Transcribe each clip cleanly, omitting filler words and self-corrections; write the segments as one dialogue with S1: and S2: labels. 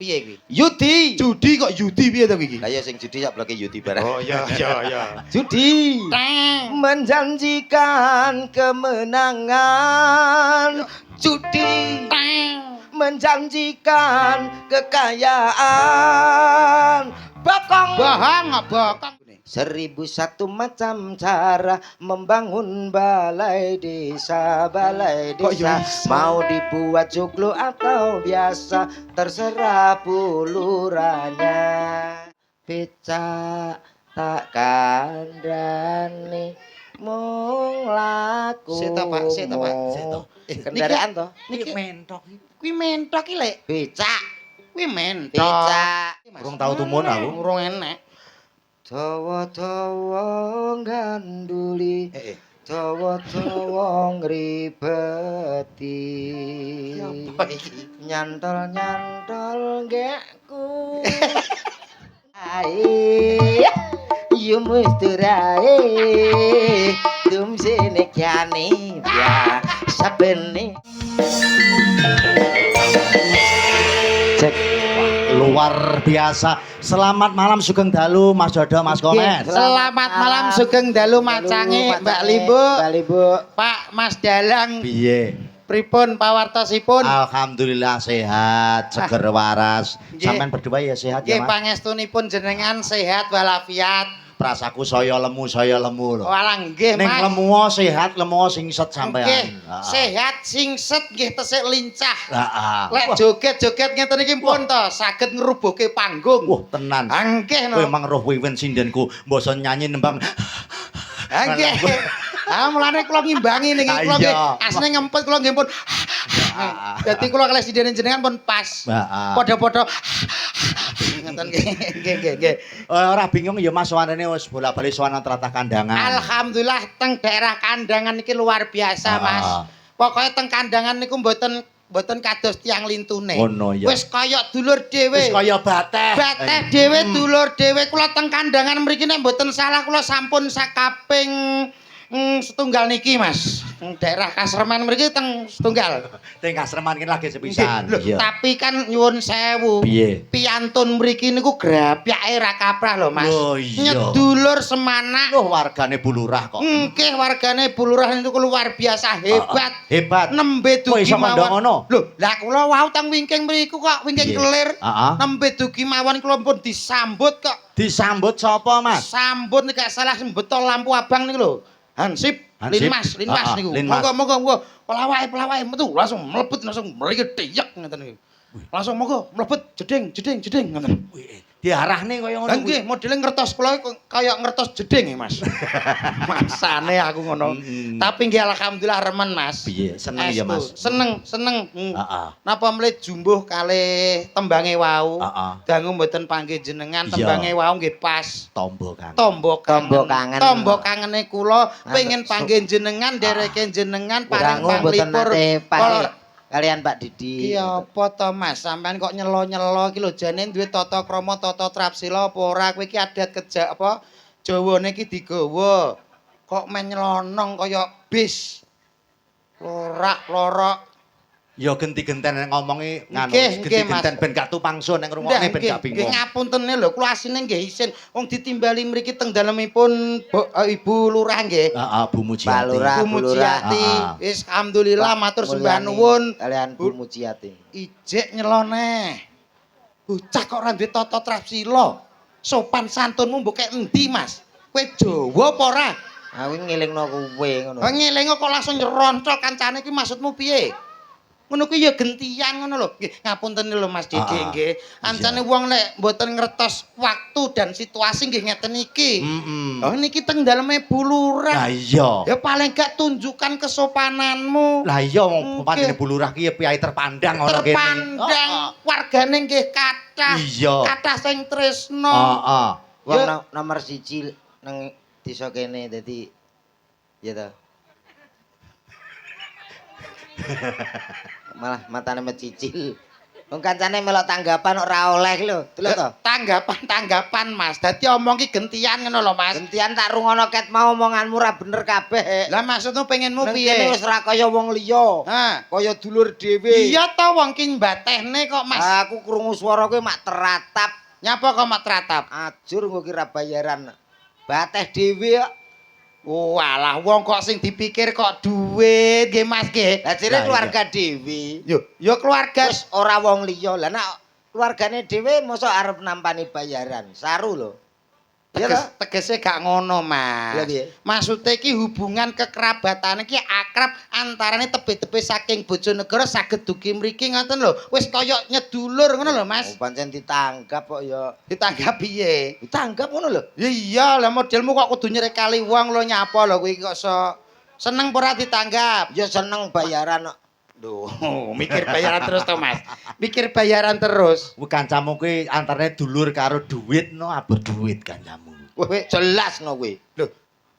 S1: Piye kuwi?
S2: Yudi.
S3: Judi kok Yudi piye to iki?
S1: Lah ya sing judi sak bloke Yudi barang.
S3: Oh iya iya iya.
S2: Judi. Menjanjikan kemenangan. Judi. Menjanjikan kekayaan. Bokong.
S3: Bokong.
S2: 1001 macam cara membangun balai desa, balai
S3: Kok
S2: desa.
S3: bisa?
S2: Mau dibuat joglo atau biasa, terserah pulurannya. Becak tak kandhani mung laku.
S1: Seta Pak, seta Pak, seta.
S2: Kendaraan toh?
S1: Niki mentok. Kuwi mentok iki lek.
S2: Becak,
S1: Kuwi mentok.
S2: becak.
S3: Urung tau tumun aku.
S1: Urung enek.
S2: Dawa-dawa ganduli, dawa-dawa ngribeti.
S1: Apa iki?
S2: Nyantol-nyantol gekku. Ae, yo musturae, tumsene kyane ya sabene.
S4: Cek luar biasa. Selamat malam Sugeng Dalu Mas Dodo Mas Komen.
S1: Selamat malam Sugeng Dalu macange Mbak Limbu.
S2: Mbak Limbu.
S1: Pak Mas Dalang.
S4: Piye?
S1: Pripun pawartosipun?
S4: Alhamdulillah sehat, seger waras.
S1: Nggih.
S4: Sampeyan berdua ya sehat ya
S1: Nggih
S4: Mas.
S1: pangestunipun jenengan sehat walafiat.
S4: Prasaku saya lemu lho.
S1: Walah nggih
S4: Ning
S1: Mas.
S4: lemu sehat, lemu singset sampean.
S1: Nggih,
S4: Heeh.
S1: sehat singset nggih tesih lincah.
S4: Heeh.
S1: Lek joget-joget ngeten iki pun to saged ngrubuhke panggung.
S4: Wah, tenan.
S1: Nggih
S4: Kowe
S1: no.
S4: mang roh wiwin sindenku, mbasa nyanyi nembang.
S1: Nggih. Mulane kula ngimbangi niki kula nggih asline ngempet kula nggih pun. Dadi kula kalih sidene jenengan pun pas.
S4: Heeh.
S1: Padha-padha ngeten nggih nggih.
S4: Ora bingung ya Mas sowanane wis bolak-balik sowan tratah kandangan.
S1: Alhamdulillah teng daerah kandangan iki luar biasa Mas. Pokoke teng kandangan niku mboten kados tiang lintune.
S4: Ngono ya.
S1: Wis kaya dulur dhewe.
S4: Wis kaya bateh.
S1: Bateh dhewe dulur dhewe kula teng kandangan mriki nek mboten salah kula sampun sakaping setunggal niki Mas. Daerah Kasreman mriki teng setunggal.
S4: Teng Kasreman ki lagi sepisan.
S1: Lho, tapi kan nyuwun sewu.
S4: Piye?
S1: Piantun mriki niku grabyake ra kaprah lho Mas.
S4: Oh, iya.
S1: Nyedulur semana.
S4: Loh wargane Bulurah kok.
S1: Nggih wargane Bulurah niku luar biasa hebat.
S4: Hebat.
S1: Nembe
S4: Kok
S1: dugi
S4: iso kandha ngono?
S1: Lho, lah kula wau teng wingking mriku kok wingking
S4: Piye?
S1: kelir.
S4: Heeh.
S1: Nembe dugi mawon kula pun disambut kok.
S4: Disambut sapa Mas?
S1: Sambut nek gak salah mbetol lampu abang niku lho. Hansip,
S4: Hansip.
S1: Linmas niku.
S4: Linmas.
S1: Monggo pelawai metu langsung mlebet langsung mriki deyek ngoten niku. Langsung monggo mlebet jeding ngoten.
S4: Diarahne kaya ngono.
S1: Lah nggih, modele ngertos kula kaya ngertos jeding Mas. Masane aku ngono. Tapi nggih alhamdulillah remen Mas.
S4: Piye? Seneng ya Mas.
S1: Seneng.
S4: Heeh.
S1: Napa mlih jumbuh kalih tembange wau.
S4: Heeh.
S1: Dangu mboten panggih jenengan
S4: Iya.
S1: tembange wau nggih pas.
S4: Tombo kan.
S1: Tombo kangen.
S2: kangen.
S1: Tombo kangene kula pengen panggih jenengan dereke jenengan paring
S2: Kurangu mboten
S1: panglipur.
S2: nate panggih kalian Pak Didi.
S1: Ki apa to Mas, sampean kok nyelo-nyelo iki lho jane duwe tata krama tata trapsila apa ora kowe iki adat kejak apa Jawane iki digawa. Kok men nyelonong kaya bis. Lorak-lorok.
S4: Ya genti-genten ngomongi nganu
S1: Nggih, nggih, Mas.
S4: genti-genten ben gak tupangsun nek ngrungokne ben gak bingung.
S1: Nggih ngapuntene lho, kula asine nggih isin wong ditimbali mriki teng dalemipun Ibu Lurah nggih.
S4: Heeh, Bu
S2: Pak
S4: Mujiati.
S2: Lurah.
S1: Bu Mujiati.
S4: Heeh.
S1: Wis alhamdulillah matur sembah
S2: Mulyani
S1: nuwun.
S2: kalian Bu Mujiati.
S1: Ijek nyelone. Bocah kok ora duwe tata trapsila. Sopan santunmu mbok kek endi, Mas? Kowe Jawa apa ora?
S2: Aku ngelingno kowe ngono.
S1: Ngelingo kok langsung nyeroncol kancane iki maksudmu piye? Ngono kuwi ya gentian ngono lho. Nggih, ngapunten lho Mas Didi nggih. Ancane wong nek mboten ngertos waktu dan situasi nggih ngeten iki. Oh niki teng daleme
S4: Lah
S1: Bulurah.
S4: iya.
S1: Ya paling gak tunjukkan kesopananmu.
S4: Lah iya wong
S1: Nggih.
S4: pancene Bulurah ki ya piyai terpandang ngono kene.
S1: Terpandang wargane nggih kathah.
S4: Iya.
S1: Kathah sing tresno.
S4: Heeh.
S2: Wong
S1: Ya.
S2: nomor 1 nang desa kene dadi ya ta. Malah matane mecicil. Wong kancane melok tanggapan ora oleh ki lho. Delok to.
S1: Tanggapan Mas. Dadi omong ki gentian ngono lho Mas.
S2: Gentian tak rungono ket mau omonganmu ora bener kabeh.
S1: Lah maksudmu pengenmu
S2: Nang kene
S1: piye?
S2: wis ora kaya wong liya.
S1: Ha.
S2: Kaya dulur dhewe.
S1: Iya to wong ki mbatehne kok Mas.
S2: Aku krungu swara kowe mak teratap.
S1: Nyapa kok mak teratap?
S2: Ajur engko kira bayaran. Bateh dhewe kok.
S1: Walah wong kok sing dipikir kok duit nggih Mas nggih.
S2: Lah jere
S4: Lah,
S2: keluarga dhewe.
S1: Yo keluarga
S2: Wis ora wong liya. Lah nek keluargane dhewe mosok arep nampani bayaran. Saru lho. Iya ta?
S1: tegese gak ngono Mas.
S2: Lah piye?
S1: Maksude iki hubungan kekerabatan iki akrab antarane tebe-tebe saking Bojonegoro saged dugi mriki ngoten lho. Wis kaya nyedulur ngono lho Mas.
S2: Oh, pancen ditanggap kok ya.
S1: Ditanggap piye?
S2: Ditanggap ngono lho.
S1: Ya iya, lah modelmu kok kudu nyrekali wong lho nyapa lho kuwi kok seneng ora ditanggap.
S2: Ya seneng bayaran kok.
S1: Duh, mikir bayaran terus to Mas. Mikir bayaran terus.
S4: Kuwi kancamu kuwi antarane dulur karo duit no abot duit kancamu.
S2: Kowe jelas no kowe.
S1: Lho,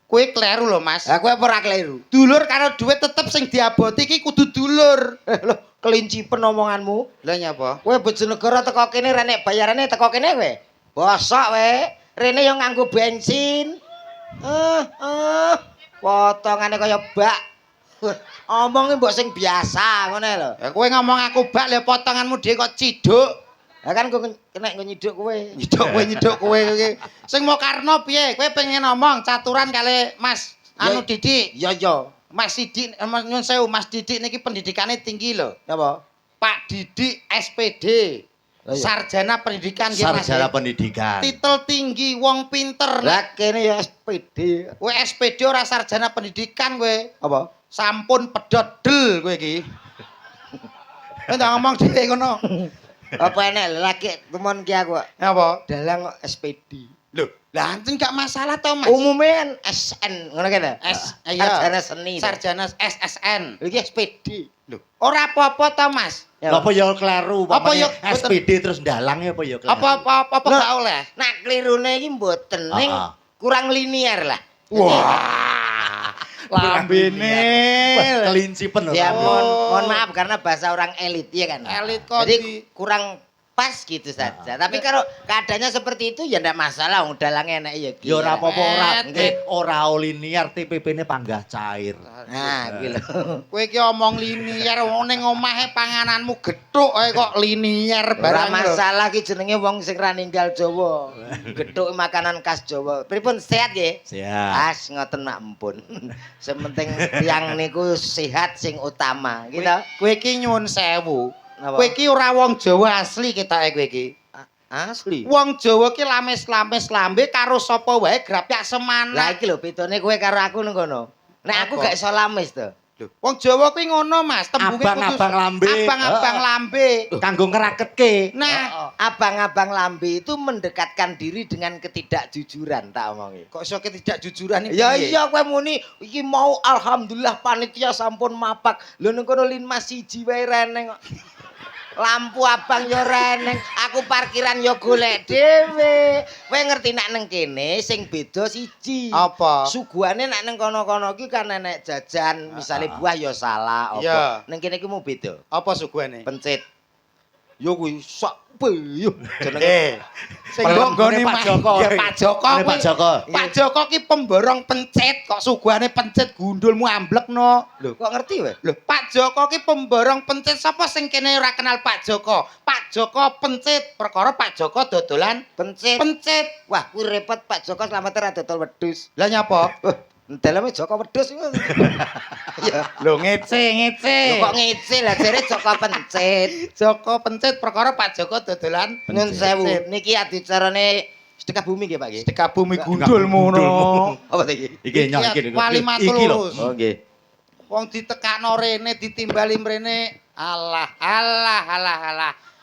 S1: kowe kleru lho Mas.
S2: Lah kowe apa ora kleru?
S1: Dulur karo duit tetep sing diaboti iki kudu dulur.
S2: Lho, kelincipen omonganmu.
S1: Lah nyapa?
S2: Kowe Bojonegoro teko kene ra nek bayarane teko kene kowe. Bosok we. Rene yo nganggo bensin. Potongane kaya bak. Omongnya mbok sing biasa ngono lho.
S1: Ya kowe ngomong aku bak le potonganmu dhewe kok ciduk.
S2: Lah kan kowe kena nyiduk kowe.
S1: Nyiduk kowe iki. Sing mau karno piye? Kowe pengen ngomong caturan kali Mas anu Didik.
S2: Iya iya.
S1: Mas Didik nyun sewu Mas Didik niki pendidikane tinggi lho.
S2: Apa?
S1: Pak Didik SPD.
S2: Oh, iya.
S1: Sarjana pendidikan nggih Mas.
S4: Sarjana pendidikan.
S1: Titel tinggi wong pinter.
S2: Lah kene ya SPD.
S1: Kowe SPD ora sarjana pendidikan kowe.
S2: Apa?
S1: Sampun pedhot del kowe iki. Kowe ndak ngomong dhewe ngono.
S2: Apa enek lagi temen ki aku.
S1: Apa?
S2: Dalang kok SPD.
S1: Lho, lah anten gak masalah to, Mas.
S2: Umumnya kan SN ngono kene. Sarjana seni.
S1: Sarjana SSN.
S2: Iki SPD.
S1: Lho, ora apa-apa to, Mas.
S4: Apa ya kleru
S1: Apa ya
S4: pamane SPD terus ndalang ya apa ya kleru.
S1: Apa gak oleh?
S2: Nak klirune iki mboten ning kurang linier lah.
S1: Wah. Lambene.
S4: Kelincipen lho.
S2: Ya mohon maaf karena bahasa orang elit ya kan.
S1: Elit kok
S2: Jadi kurang pas gitu saja. Tapi kalau keadaannya seperti itu ya ndak masalah wong dalange enek ya.
S4: Ya ora apa-apa
S1: Eh,
S4: ora linear TPP-ne panggah cair.
S2: Nah, iki lho.
S1: Kowe iki omong linier wong ning omahe pangananmu gethuk ae kok linier
S2: Ora
S1: barang lho.
S2: masalah ki jenenge wong sing ra ninggal Jawa. Gethuk makanan khas Jawa. Pripun sehat nggih?
S4: Siap.
S2: As ngoten mak empun. Sementing tiyang niku sehat sing utama, gitu.
S1: Kowe iki nyuwun sewu.
S2: Napa?
S1: Kowe iki ora wong Jawa asli ketoke kowe iki.
S2: Asli.
S1: Wong Jawa ki lames-lames lambe karo sapa wae grapyak
S2: Lah
S1: semana.
S2: iki lho bedone kowe karo aku nang kono. Nek aku
S1: Apa?
S2: gak iso lamis to.
S1: Lho, wong Jawa kuwi ngono, Mas. Tembunge
S4: Abang-abang lambe.
S1: Abang-abang lambe.
S4: Kanggo ngeraketke.
S1: Nah,
S2: Abang-abang lambe itu mendekatkan diri dengan ketidakjujuran tak omongi.
S1: kok iso ketidakjujuran iki?
S2: Ya
S1: piye?
S2: iya kowe muni iki mau alhamdulillah panitia sampun mapak. Lho ning kono lin Mas siji wae reneng kok. Lampu abang yo reneng, aku parkiran yo golek dhewe. Kowe ngerti nek nang kene sing beda siji.
S1: Apa?
S2: Suguhane nek nang kono-kono iki kan enek jajan, misale buah yo salah apa.
S1: Iya.
S2: Nang kene iki mau beda.
S1: Apa suguhane?
S2: Pencit. Yo kuwi sak yo jenenge.
S1: Sing
S4: Pelem
S1: nggone
S4: Pak Joko.
S1: Ya Pak Joko.
S4: Ini Pak
S1: kuwi-
S4: Joko.
S1: Pak Joko ki pemborong pencit kok suguhane pencit gundulmu amblekno.
S2: Lho, kok ngerti wae?
S1: Lho, Pak Joko ki pemborong pencit sapa sing kene ora kenal Pak Joko? Pak Joko pencit, perkara Pak Joko dodolan
S2: Pencit.
S1: pencit.
S2: Wah, kuwi repot Pak Joko slamet ra dodol wedhus.
S1: Lah nyapa?
S2: Daleme Joko wedhus iku. Ya.
S1: Lho ngece.
S2: Lho kok ngece lah jere Joko pencit.
S1: Joko pencit perkara Pak Joko dodolan
S2: Nyun sewu, niki adicarane sedekah bumi nggih Pak nggih.
S1: Sedekah bumi gundulmu no.
S2: Apa ta iki?
S4: Iki nyok iki.
S1: Wali matul
S4: Iki lho.
S1: lurus.
S2: Oh nggih.
S1: Wong ditekakno rene ditimbali mrene. Alah.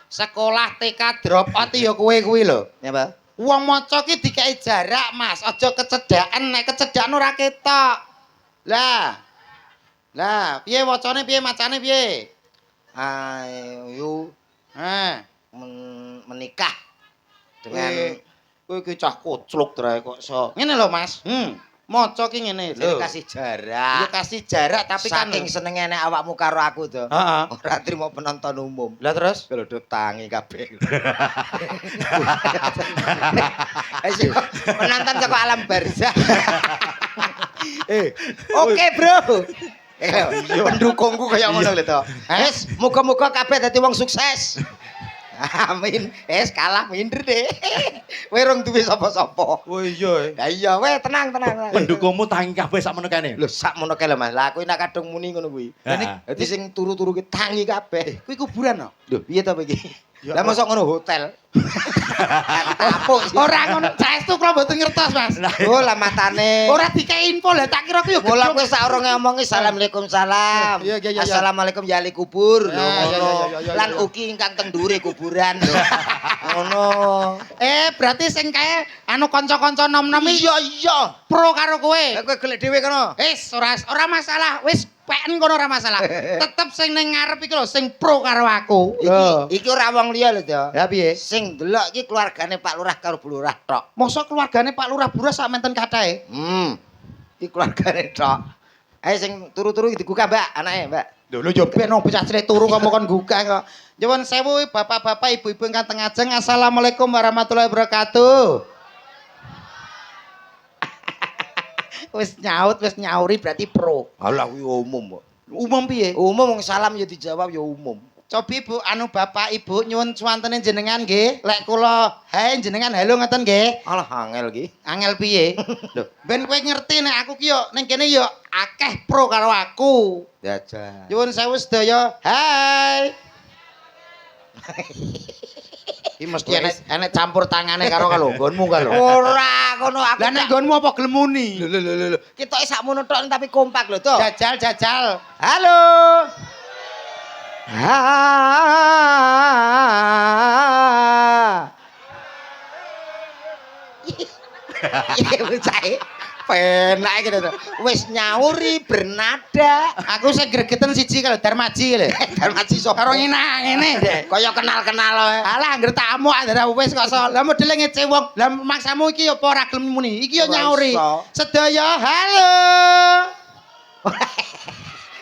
S1: Sekolah TK drop out ya kowe kuwi lho.
S2: Napa?
S1: Wong maca ki dikai jarak, Mas. Aja kecedaken, nek kecedaken ora ketok. Lah. Piye wacane piye macane piye?
S2: Ayo menikah dengan
S1: Kowe iki cah kocluk trae kok iso. Ngene lho, Mas. Maca ki ngene
S2: Jadi
S1: lho.
S2: kasih
S1: Ya
S2: jarak.
S1: kasih jarak tapi kan
S2: Saking senengane awakmu karo aku to.
S1: Heeh.
S2: Ora trimo penonton umum.
S1: Lah terus
S2: Kalau do tangi kabeh. Penonton saka alam barzah. Oke, Bro. Pendukungku kaya ngono lho to. Wis, muga-muga kabeh dadi wong sukses. Amin. Kalah minder deh. Kowe rong duwe sapa-sapa.
S1: Oh iya.
S2: Lah iya, weh tenang.
S4: Pendukungmu tangi kabeh sakmono kene.
S2: Lho sakmono kae lho Mas. Lah aku nek kadung muni ngono kuwi.
S4: Heeh.
S2: Dadi sing turu-turu ki tangi kabeh.
S1: Kuwi kuburan no?
S2: Lho, piye to iki?
S1: Ya
S2: Lah mosok ngono hotel. Tapuk sih.
S1: Ora ngono, saestu kula mboten ngertos, Mas.
S2: Oh, lah matane.
S1: Ora dikei info lah, tak kira ku yo
S2: Mula
S1: gedhong.
S2: kowe sak urunge ngomongi Assalamualaikum salam.
S1: Iya, iya, iya.
S2: Assalamualaikum ya ahli kubur. Lho
S1: Ya, ya,
S2: ngono.
S1: ya, ya, ya,
S2: Lan
S1: ya.
S2: ugi ingkang teng dhuwure kuburan lho. Ngono.
S1: Berarti sing kae anu kanca-kanca nom-nom iki
S2: Iya.
S1: pro karo kowe.
S2: Lah kowe golek dhewe kono.
S1: Ora masalah, wis peken kono ora masalah. Tetep sing ning ngarep iki lho sing pro karo aku.
S2: Iki ora wong liya lho, to.
S1: Ya piye?
S2: Sing delok iki keluargane Pak Lurah karo Bu Lurah tok.
S1: Mosok keluargane Pak Lurah Burah sak menten kathahe.
S2: Iki keluargane tok. Ayo sing turu-turu digugah, Mbak, anake, Mbak.
S1: Lho yo ben wong bocah cilik turu kamu kon gugah kok. Nyuwun sewu bapak-bapak, ibu-ibu ingkang teng ajeng. Assalamualaikum warahmatullahi wabarakatuh. Wis nyauri berarti pro.
S2: Alah kuwi umum kok.
S1: Umum piye?
S2: Umum wong salam ya dijawab ya umum.
S1: Coba Ibu, anu Bapak Ibu nyuwun suwantene jenengan nggih. Lek kula hae jenengan halo ngoten nggih.
S2: Alah angel iki.
S1: Angel piye? Lho, ben kowe ngerti nek aku ki yo ning kene yo akeh pro karo aku.
S2: Jajal.
S1: Nyuwun sewu sedaya. Hai. Iki mesti enek campur tangane karo nggonmu ka lho.
S2: Ora ngono aku.
S1: Lah nek nggonmu apa gelem muni?
S2: Lho. Ketoke sakmono tok tapi kompak lho to.
S1: Jajal.
S2: Halo. Iya bocah. Penak iki to. Wis nyauri bernada.
S1: Aku sing gregeten siji karo Darmaji lho.
S2: Darmaji sapa?
S1: Karo ngene deh.
S2: Kaya kenal-kenal wae.
S1: Alah anggere tamu andara wis kok so. Lah modele ngece wong. Lah maksamu iki apa ora gelem muni? Iki yo
S2: Ora
S1: nyauri.
S2: iso.
S1: Sedaya halo.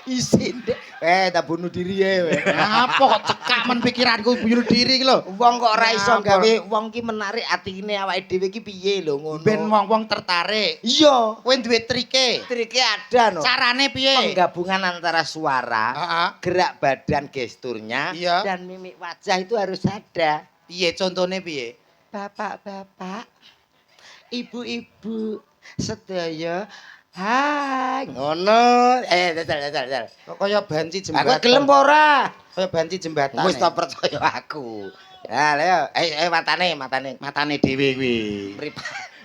S2: Isin deh. Tak bunuh diri ya.
S1: Apa kok cekak men pikiranku bunuh diri iki lho.
S2: Wong kok ora iso
S1: Ngapur.
S2: gawe wong ki menarik atine awake dhewe ki piye lho ngono.
S1: Ben wong-wong tertarik.
S2: Iya.
S1: Kowe duwe trike.
S2: Trike ada no.
S1: Carane piye?
S2: Penggabungan antara suara,
S1: Heeh.
S2: gerak badan gesturnya,
S1: Iya.
S2: dan mimik wajah itu harus ada.
S1: Piye contone piye?
S2: Bapak-bapak, ibu-ibu, sedaya, hai. Ngono. Dal.
S1: Kok kaya banci
S2: Aku
S1: jembatan.
S2: gelem apa ora?
S1: Kaya banci jembatan.
S2: Wis tak percaya aku. Ya, ayo matane.
S1: matane dhewe kuwi.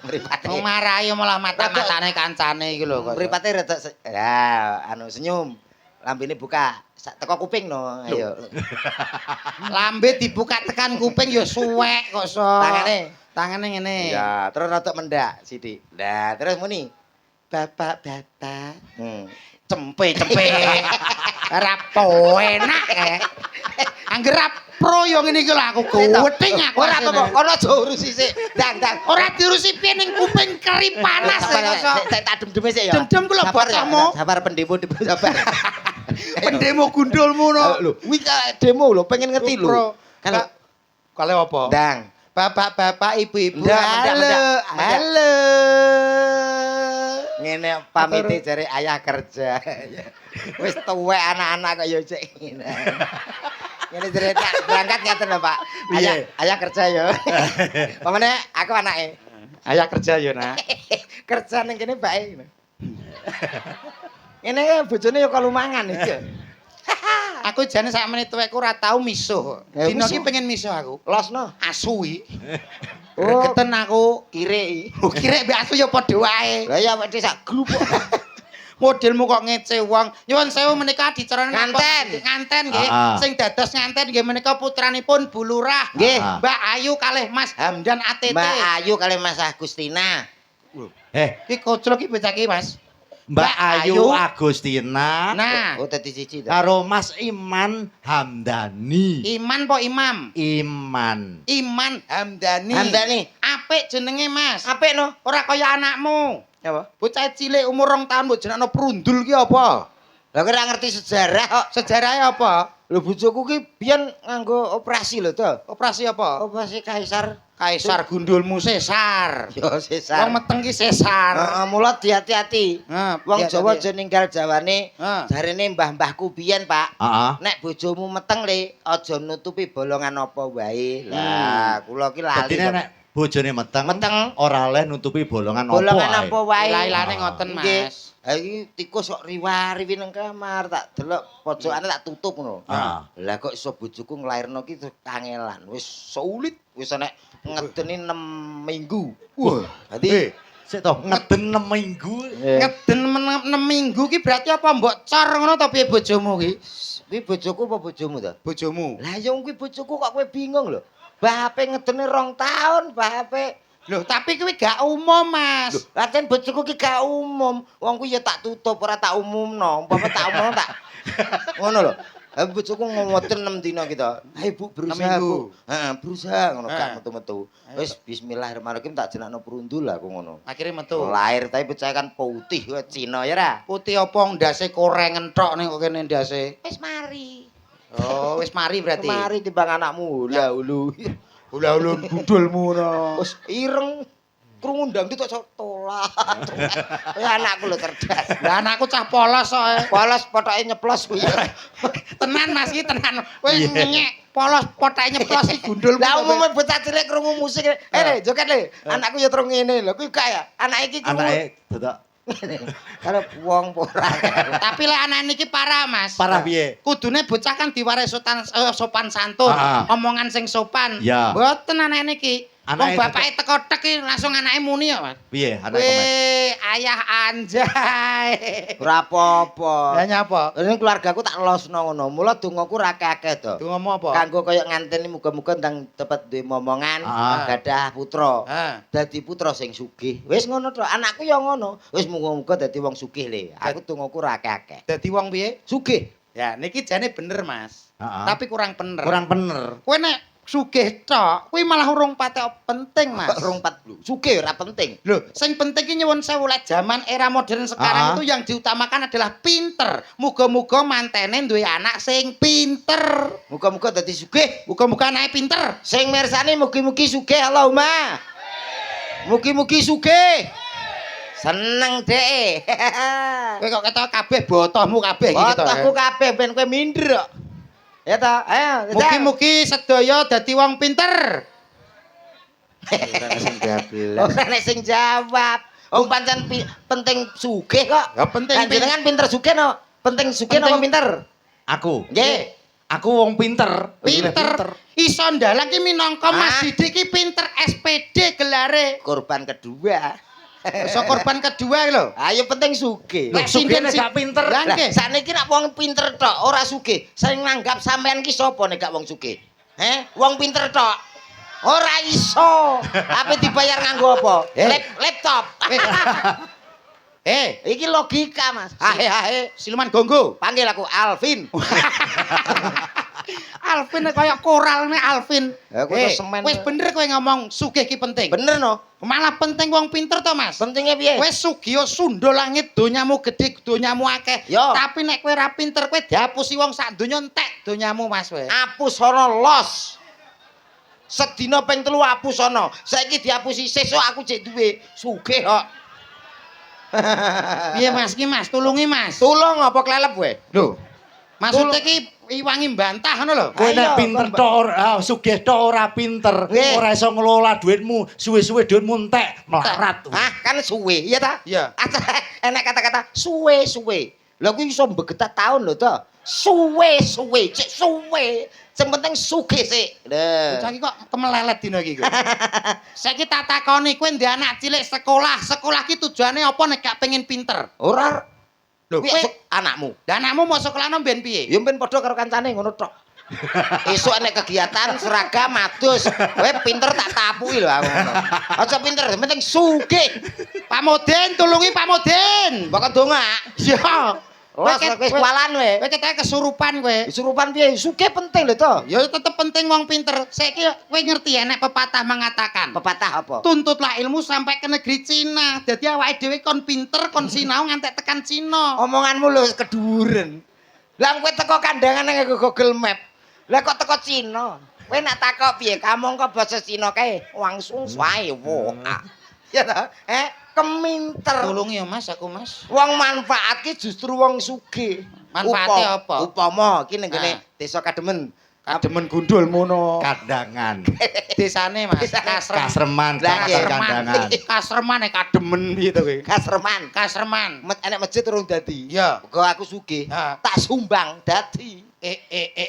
S2: Mripate.
S1: Wong marahi malah mata-matane kancane iki lho kok.
S2: Mripate rada ya, anu senyum. Lambene buka. Teko kuping no. Ayo.
S1: Lambe dibuka tekan kuping ya suwek kok so. Tangane ngene.
S2: Ya, terus rada mendak sithik. Nah, terus muni. Bapak-bapak.
S1: Cempe. Rapo enak Angger pro yo ngene iki lho aku gowething aku.
S2: Ora apa-apa, kono aja urusi sik. Dang.
S1: Ora diurusi piye ning kuping keri panas kok so.
S2: Tak dem-deme sik ya.
S1: Dem-dem ku lho bocahmu.
S2: Sabar pendemo sabar.
S1: Pendemo gundulmu no.
S2: Lho, kuwi demo lho, pengen ngerti lho.
S1: Kalau kale apa?
S2: Dang.
S1: Bapak-bapak, ibu-ibu.
S2: Mendak.
S1: Halo.
S2: Ngene pamite jare ayah kerja. Wis tuwek anak-anak kok ya cek ngene. Ngene jare berangkat ngaten lho, Pak. Ayah kerja ya. Pamane aku anake.
S1: Ayah kerja yo, Nak.
S2: Kerja ning kene bae. Ngene bojone ya kalumangan iki.
S1: Aku jane sak menit tuwekku ora tau misuh. Dino iki pengen misuh aku.
S2: Losno.
S1: Asu iki.
S2: Oh,
S1: Gregeten aku.
S2: kirek.
S1: Kirek mbek asu ya padha wae.
S2: Lah ya awake sak grup kok.
S1: Modelmu kok ngece wong. Nyuwun sewu menika dicarane nganten nggih. Sing dados nganten nggih menika putranipun Bu Lurah.
S2: Nggih.
S1: Mbak Ayu kalih Mas Hamdan ATT.
S2: Mbak Ayu kali Mas Agustina.
S1: Iki koclok iki bocah iki, Mas.
S4: Mbak Ayu Agustina
S1: Nah,
S2: Oh dadi siji ta.
S4: karo Mas Iman Hamdani.
S1: Iman po Imam?
S4: Iman.
S1: Iman Hamdani.
S2: Hamdani.
S1: Apik jenenge, Mas.
S2: Apik no.
S1: Ora kaya anakmu.
S2: Apa?
S1: Bocah cilik umur 2 tahun mbok jenakno prundul ki apa?
S2: Lah kok ora ngerti sejarah kok.
S1: Sejarahnya apa?
S2: Lho bojoku ki biyen nganggo operasi lho to.
S1: Operasi apa?
S2: Operasi kaisar.
S1: Kaisar gundulmu sesar.
S2: Yo sesar.
S1: Wong meteng ki sesar.
S2: Heeh, mula hati-hati.
S1: Nah,
S2: Wong
S1: iya,
S2: Jawa
S1: iya.
S2: aja ninggal Jawane.
S1: Ah.
S2: Jarene mbah-mbahku biyen, Pak.
S4: Heeh.
S2: Nek bojomu meteng le, aja nutupi bolongan apa wae. Lah, kula ki lali.
S4: Dadi nek bojone meteng,
S2: Meteng.
S4: ora oleh nutupi bolongan apa
S2: bolongan
S4: ae.
S2: apa wae.
S1: Ilah-ilahane ngoten,
S2: Nggih.
S1: Mas.
S2: Ha iki tikus kok riwa-riwi nang kamar, tak delok pojokane tak tutup ngono.
S4: Ah.
S2: Lah kok iso bojoku nglairno ki kangelan. Wis sulit, wis nek ngedeni 6 minggu.
S1: Wah,
S2: Dadi
S4: Sik to, ngeden 6 minggu.
S1: ngeden 6 minggu ki berarti apa mbok cor ngono to piye bojomu ki?
S2: kuwi bojoku apa bojomu to?
S1: Bojomu.
S2: Lah ya kuwi bojoku kok kowe bingung lho. Bahape ngedene 2 tahun, bahape.
S1: Loh, tapi kuwi gak umum, Mas.
S2: Latihan bojoku ki gak umum. Wong kuwi ya tak tutup ora tak umumno. Umpama tak umumno tak ngono lho. Ha bojoku ngomoten 6 dina kita. Ha Ibu berusaha,
S1: minggu.
S2: Bu. Heeh, berusaha ngono
S1: Heeh.
S2: gak metu-metu. Wis bismillahirrahmanirrahim tak jenakno perundul aku ngono.
S1: Akhirnya metu.
S2: Lahir tapi percaya kan putih kowe Cina ya ra.
S1: Putih apa ndase korengen tok ning kok kene ndase.
S2: Wis mari.
S1: Oh, wis mari berarti.
S2: Mari timbang anakmu. Lah ulu.
S1: Ula-ulun gundulmu no.
S2: Wis ireng krungu ndang tok tolak. Ya anakku lho cerdas.
S1: Lah anakku cah polos kok.
S2: Polos potoke nyeplos kuwi.
S1: Tenan Mas iki tenan. Kowe nyek polos potoke nyeplos iki gundulmu.
S2: Lah umume bocah cilik krungu musik. Le, joget le. Anakku ya terus ngene lho. Kuwi kaya anak iki krungu.
S4: Anake dadak
S2: Karo wong ora.
S1: Tapi lek anak niki parah, Mas.
S4: parah piye?
S1: Kudune bocah kan diwaris sopan santun,
S4: Ah.
S1: omongan sing sopan.
S4: Ya.
S1: Mboten anak niki. Wong
S4: Anake
S1: bapake teko tek iki langsung anake muni ya, Mas.
S4: Piye anake komen?
S1: Weh, ayah anjay.
S2: Ora apa-apa.
S1: Lah nyapa?
S2: Ini keluargaku tak losno ngono. Mula dongaku ra akeh to.
S1: Tuh ngomong apa?
S2: Kanggo kaya nganteni muga-muga ndang cepet duwe momongan,
S4: Ah.
S2: gadah putra.
S1: Ah.
S2: Dadi putra sing sugih. Wis ngono tok. Anakku ya ngono. Wis muga-muga dadi wong sugih le. Aku dongaku ra akeh.
S1: Dadi wong piye?
S2: Sugih.
S1: Ya, niki jane bener, Mas.
S4: Heeh.
S1: Tapi kurang bener.
S4: Kurang bener.
S1: Kowe nek sugih tok, kuwi malah urung patek penting, Mas.
S2: Kok rong 40. Sugih ora penting.
S1: Loh, sing penting ki nyuwun sewu lek zaman era modern sekarang
S4: Ah.
S1: itu yang diutamakan adalah pinter. Muga-muga mantene duwe anak sing pinter.
S2: Muga-muga dadi sugih.
S1: Muga-muga anake pinter.
S2: Sing mirsani mugi-mugi sugih Allahumma. Mugi-mugi sugih. Seneng dek.
S1: Kowe kok ketok kabeh botohmu kabeh iki to.
S2: Botohku kabeh ben kowe minder kok. Ya ta? Ayo.
S1: Mugi-mugi sedaya dadi wong pinter.
S2: Ora nek sing jawab. Wong pancen penting sugih kok.
S1: Ya penting
S2: Kan jenengan pinter sugih no. Penting sugih napa
S1: Penting.
S2: pinter?
S4: Aku.
S2: Nggih.
S4: Aku wong pinter.
S1: Pinter. Iso ndalang ki minangka Mas
S2: Ah.
S1: Didi ki pinter SPD gelare.
S2: Korban kedua.
S1: Iso korban kedua lho.
S2: Ayo penting sugih.
S1: Lek
S4: Sugih
S1: sinden
S4: nek gak pinter.
S1: Lah
S2: Lah
S1: nggih.
S2: sakniki nek wong pinter tok ora sugih. Sing nanggap sampean ki sapa nek gak wong sugih? Wong pinter tok. Ora iso. Apa dibayar nganggo apa? Laptop. Iki logika, Mas. Hahe.
S1: Siluman Gonggo.
S2: Panggil aku Alvin.
S1: Alvin kaya koral nek Alvin.
S2: Ya, kowe terus semen.
S1: Wis bener kowe ngomong sugih ki penting.
S2: Bener no?
S1: Malah penting wong pinter to, Mas.
S2: Pentingnya piye?
S1: Wis sugih sundul langit donyamu gedhe donyamu akeh.
S2: Yo.
S1: Tapi nek kowe ora pinter kowe dihapusi wong sak donya entek donyamu, Mas kowe.
S2: Apus ana los. Sedina ping 3 apus ana. Saiki dihapusi sesuk aku cek duwe sugih kok.
S1: Piye Mas ki Mas, tulungi Mas.
S2: Tulung apa klelep kowe?
S1: Lho. Maksudnya ki iwangi mbantah ngono lho.
S4: Kowe nek
S2: Ayo,
S4: pinter
S2: Mbak.
S4: tok ora sugih tok ora pinter,
S2: Nggih.
S4: ora iso ngelola duitmu, suwe-suwe duitmu entek, melarat.
S2: Ah, kan suwe, iya ta?
S1: Iya.
S2: Enak kata-kata suwe-suwe. Lah kuwi iso mbegetak taun lho to. Suwe-suwe, cek suwe. Sing penting sugih sik.
S1: Bocah
S2: Lho.
S1: iki kok kemelelet dina iki kok. Saiki tak takoni kowe ndek anak cilik sekolah. Sekolah ki tujuane apa nek gak pengen pinter?
S2: Ora
S1: Lho,
S2: kuwi
S1: kowe
S2: anakmu.
S1: lah anakmu mau sekolahno mben piye?
S2: Ya ben padha karo kancane ngono tok. Esuk nek kegiatan seragam adus, kowe pinter tak tapuki lho aku ngono. Aja pinter, yang penting sugih.
S1: Pak Modin, tulungi Pak Modin.
S2: Bakal dongak.
S1: Ya.
S2: Los wis kualan kowe.
S1: Kowe ketake kesurupan kowe.
S2: Disurupan piye? Sugih penting lho to.
S1: Ya tetep penting wong pinter. Saiki kowe ngerti enek pepatah mengatakan,
S2: Pepatah apa?
S1: tuntutlah ilmu sampai ke negeri Cina. Dadi awake dhewe kon pinter, kon sinau ngantek tekan Cina.
S2: Omonganmu lho keduren. Lah kowe teko kandangan nang Google Map. Lah kok teko Cina? Kowe nak takok piye? Kamu kok basa Cina kae langsung wae wo. Ya ta? Keminter.
S1: Tulung ya Mas, aku Mas.
S2: Wong manfaat ki justru wong sugih.
S1: Manfaate apa?
S2: Upama iki ning
S1: Ah.
S2: kene Desa Kademen.
S3: Kademen gundul mono.
S4: Kandangan.
S1: Desane Mas, Kasrem.
S4: Kasreman,
S2: Lah, iya.
S4: kandangan.
S1: Kasreman Kademen piye to kowe?
S2: Kasreman.
S1: Kasreman.
S2: Enek masjid urung dadi.
S1: Iya.
S2: Kok aku sugih,
S1: Ha.
S2: tak sumbang dadi.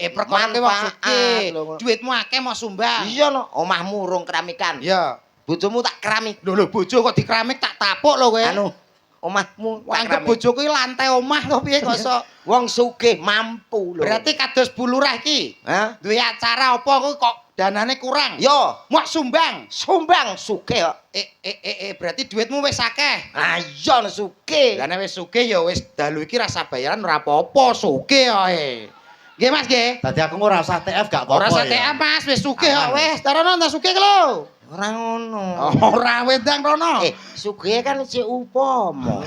S1: Perkara kowe wong
S2: Manfaat
S1: sugih.
S2: lho.
S1: Duitmu akeh mau sumbang.
S2: Iya no, omahmu urung keramikan.
S1: Iya.
S2: Bojomu tak keramik.
S1: Lho bojo kok dikeramik tak tapuk lho kowe.
S2: Anu, omahmu tak
S1: anggap
S2: keramik.
S1: bojoku iki lantai omah to piye kok iso.
S2: Wong sugih mampu lho.
S1: Berarti kados bulurah iki.
S2: Hah?
S1: Duwe acara apa kok danane kurang?
S2: Yo,
S1: Mau sumbang.
S2: sumbang sugih kok.
S1: Berarti duitmu wis akeh.
S2: Ah iya no sugih.
S1: Lah nek wis sugih ya wis dalu iki rasa bayaran ora apa-apa, sugih ae. Nggih Mas nggih.
S4: Tadi aku ora usah TF gak apa-apa.
S1: Ora usah
S4: ya.
S1: TF Mas, wis sugih kok
S4: Aman.
S1: wis. Tarono tak sugih lho.
S2: Ora ngono.
S1: Ora wedang rono.
S2: Sugih kan si upama.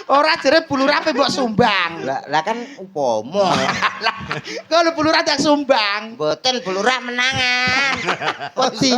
S1: Ora jere bulurah pe mbok sumbang.
S2: Lah kan upama.
S1: Kalau bulurah tak sumbang.
S2: Mboten bulurah menangan.
S1: Wedi.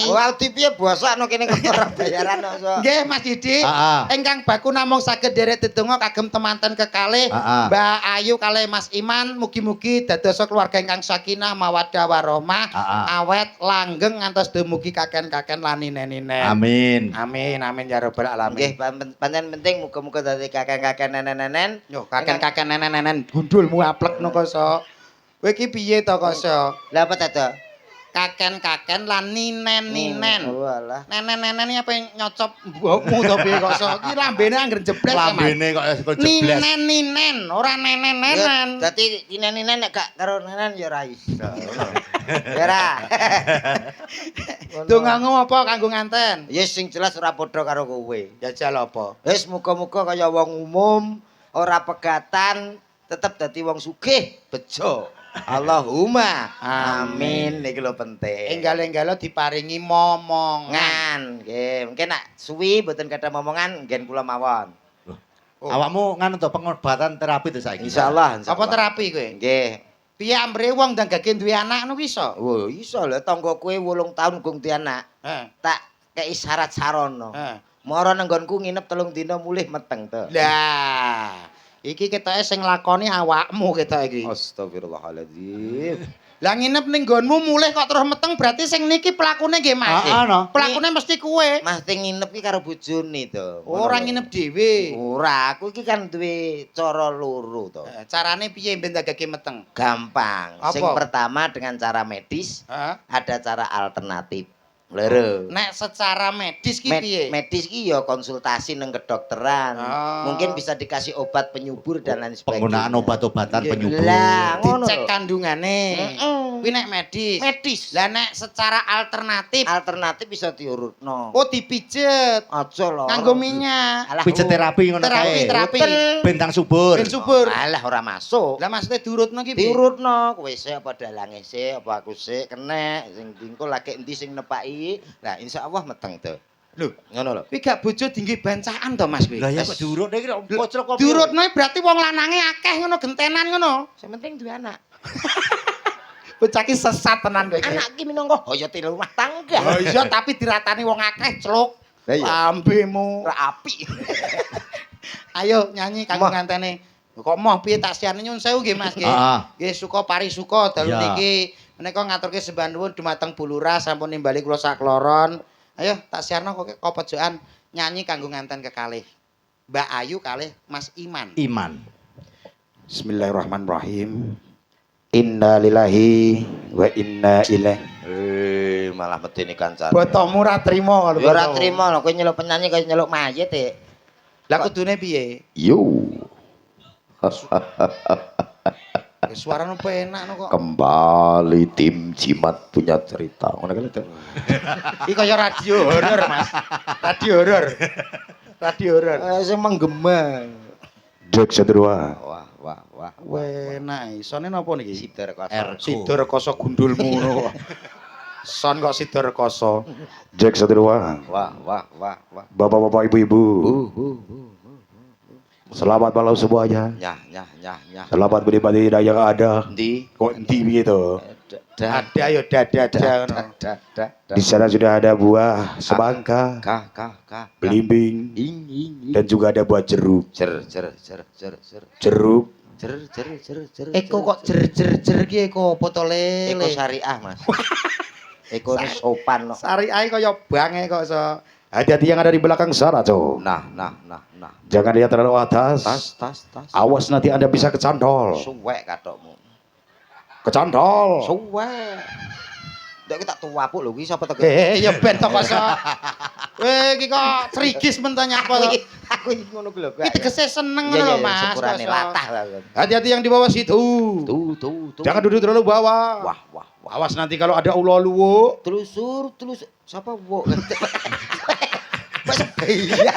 S2: Wah, piye basakno kene kok ora bayaran kok.
S1: Nggih Mas Didi.
S4: Ah, ah.
S1: Ingkang baku namung saged derek dedonga kagem temanten kekalih
S4: Ah, ah.
S1: Mbak Ayu kalih Mas Iman mugi-mugi dadosa keluarga ingkang sakinah mawaddah warahmah
S4: Ah, ah.
S1: awet langgeng ngantos dumugi kaken-kaken lan ninen-ninen.
S4: Amin.
S1: Amin ya rabbal
S2: Nggih,
S1: alamin.
S2: pancen penting muga-muga dadi kakek-kakek nenen-nenen.
S1: Yo kaken-kaken nenen-nenen gundulmu aplekno kok iso. Kowe iki piye to kok iso?
S2: Lah apa ta?
S1: Kaken-kaken lan ninen-ninen.
S2: Oh alah.
S1: Nenen-nenen iki apa nyocop mbokmu to piye kok iso? Iki lambene angger jebles ya, Mas.
S4: Lambene kok jebles.
S1: Ninen-ninen, ora nenen-nenen.
S2: Dadi nenen-nenen nek gak karo nenen ya ora iso. Ya ora.
S1: Dongamu apa kanggo nganten?
S2: Ya sing jelas ora padha karo kowe.
S1: Jajal apa?
S2: Wis muga-muga kaya wong umum, ora pegatan, tetep dadi wong sugih, bejo. Allahumma amin niki lho penting.
S1: Enggal-enggalo diparingi momongan.
S2: Ngan, nggih. Mungkin nak suwi mboten kada momongan nggen kula mawon.
S4: Awakmu nganu to pengobatan terapi to saiki.
S2: Insyaallah.
S1: Apa terapi kowe?
S2: Nggih.
S1: Piye ambre wong ndang gage duwe anak ngono iso?
S2: Oh, iso lho tangga kowe 8 tahun gung di anak.
S1: Heeh.
S2: Tak kei syarat sarana.
S1: Heeh.
S2: Mara nang nggonku nginep 3 dina mulih meteng to.
S1: Lah, iki ketoke sing lakoni awakmu ketok iki.
S2: Astagfirullahaladzim.
S1: Lah nginep ning nggonmu mulih kok terus meteng berarti sing niki pelakune nggih Mas.
S4: Ah, no.
S1: Pelakune mesti kowe.
S2: Mas teng nginep ki karo bojone to.
S1: Ora nginep dhewe.
S2: Ora, aku iki kan duwe cara loro to.
S1: Carane piye ben dagake meteng?
S2: Gampang.
S1: Apa?
S2: Sing pertama dengan cara medis,
S1: Heeh.
S2: ada cara alternatif. Loro.
S1: Nek secara medis ki piye?
S2: Medis ki ya konsultasi nang kedokteran.
S1: Oh.
S2: Mungkin bisa dikasih obat penyubur dan lain sebagainya.
S4: Penggunaan obat-obatan
S1: Nggih.
S4: penyubur.
S2: Lah, ngono
S1: Dicek
S2: lho.
S1: kandungane.
S2: Heeh.
S1: Kuwi nek medis.
S2: Medis.
S1: Lah nek secara alternatif,
S2: Alternatif bisa diurutno.
S1: oh dipijet
S2: Aja lho.
S1: nganggo minyak.
S2: Alah,
S4: Pijet terapi ngono kae.
S1: Terapi.
S4: Bentang subur.
S1: Ben subur.
S2: Alah ora masuk.
S1: Lah maksudnya diurutno ki piye?
S2: Diurutno, kowe sik apa dalange sik, apa aku sik kenek, sing dingko lagi endi sing nepaki. Lah insyaallah meteng to.
S1: Lho,
S2: Ngono lho.
S1: kuwi gak bojo dinggi bancaan to Mas kuwi.
S4: Lah ya kok diurut iki kok pocrok kok.
S1: Diurutno berarti wong lanange akeh ngono gentenan ngono.
S2: Sing penting duwe anak.
S1: Bocah ki sesat tenan kowe.
S2: Anak ki minangka hayate rumah tangga.
S1: Oh iya tapi diratani wong akeh celuk.
S2: Lah iya.
S1: Lambemu.
S2: Ora apik.
S1: Ayo nyanyi kanggo
S2: Moh.
S1: ngantene. Kok moh piye tak siane nyun sewu nggih Mas nggih.
S4: Ah.
S1: Nggih suka parisuka dalu
S4: Iya.
S1: niki menika ngaturke sembah nuwun dumateng bulurah sampun nimbali kula sakloron. Ayo tak siarno kok pojokan nyanyi kanggo nganten kekalih. Mbak Ayu kalih Mas Iman.
S4: Iman.
S1: Bismillahirrahmanirrahim. Inna lillahi wa inna ilaihi.
S2: Malah medeni kancane.
S1: Botomu ra trimo lho.
S2: Ya ora trimo lho, kowe nyeluk penyanyi kaya nyeluk mayit e.
S1: Lah kudune piye?
S2: Yo.
S1: Suarane penak no kok.
S2: Kembali tim Jimat punya cerita. Ngono kan itu.
S1: Iki kaya radio horor, Mas. Radio horor. Radio horor.
S2: Sing menggema.
S3: Jack Sedrua.
S2: Wah.
S1: Enak. Sone napa niki?
S2: Sidor
S1: Koso gundulmu ngono. Son kok Sidor Koso.
S3: Jack Sedrua.
S2: Wah.
S3: Bapak-bapak, ibu-ibu. Selamat malam semuanya.
S2: Nyah.
S3: Selamat menikmati hidangan yang ada.
S2: Ndi?
S3: Kok enti begitu?
S1: Ada yo dada ngono.
S3: Di sana sudah ada buah semangka,
S2: Ka.
S3: belimbing,
S2: Ing.
S3: dan juga ada buah jeruk.
S2: Jer.
S3: Jeruk.
S1: Eko kok jer ki eko apa to lele?
S2: Eko syariah, Mas. Eko ini sopan loh.
S1: Syariah kaya bange kok so.
S3: Hati-hati yang ada di belakang sana, Cok.
S2: Nah.
S3: Jangan lihat terlalu atas.
S2: Tas.
S3: Awas nanti Anda bisa kecantol.
S2: Suwek katokmu.
S3: Kecantol.
S2: Suwek. Ndak tak tuwapuk lho iki sapa to?
S1: Ya ben to kok so. Iki kok frigis mentanya apa to?
S2: Aku iki ngono ku lho.
S1: Iki tegese seneng ngono lho Mas.
S2: Sepurane
S1: kok, so.
S2: latah.
S1: Hati-hati yang di bawah situ.
S2: Tuh.
S1: Jangan duduk terlalu bawah.
S2: Wah.
S1: Awas nanti kalau ada ulo luwo.
S2: Telusur. Sapa wo? Iya.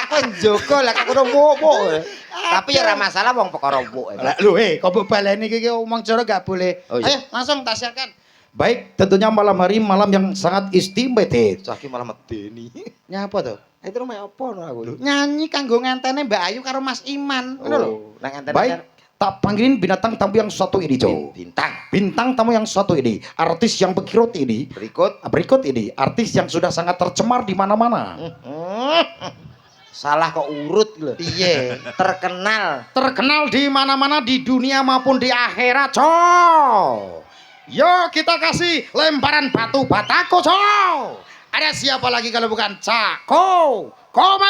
S2: Aku njogo lah kok wo. Tapi ya ora masalah wong perkara wo.
S1: Lho kok baleni iki omong cara gak boleh.
S2: Oh, iya.
S1: Ayo langsung tak siapkan. Baik, tentunya malam hari malam yang sangat istimewa.
S2: Cah iki malah medeni.
S1: Nyapa to?
S2: Itu rumah apa no aku?
S1: Nyanyi kanggo ngentene Mbak Ayu karo Mas Iman. Ngono lho.
S2: Nang enten.
S1: Baik, tak panggilin binatang tamu yang satu ini, Cok. Bintang tamu yang satu ini, artis yang berkirut ini. Berikut ini, artis yang sudah sangat tercemar di mana-mana.
S2: Salah kok urut lho.
S1: Iya.
S2: Terkenal
S1: di mana-mana di dunia maupun di akhirat, Cok. Yo kita kasih lemparan batu batako, Cok. Ada siapa lagi kalau bukan Cako Komeng?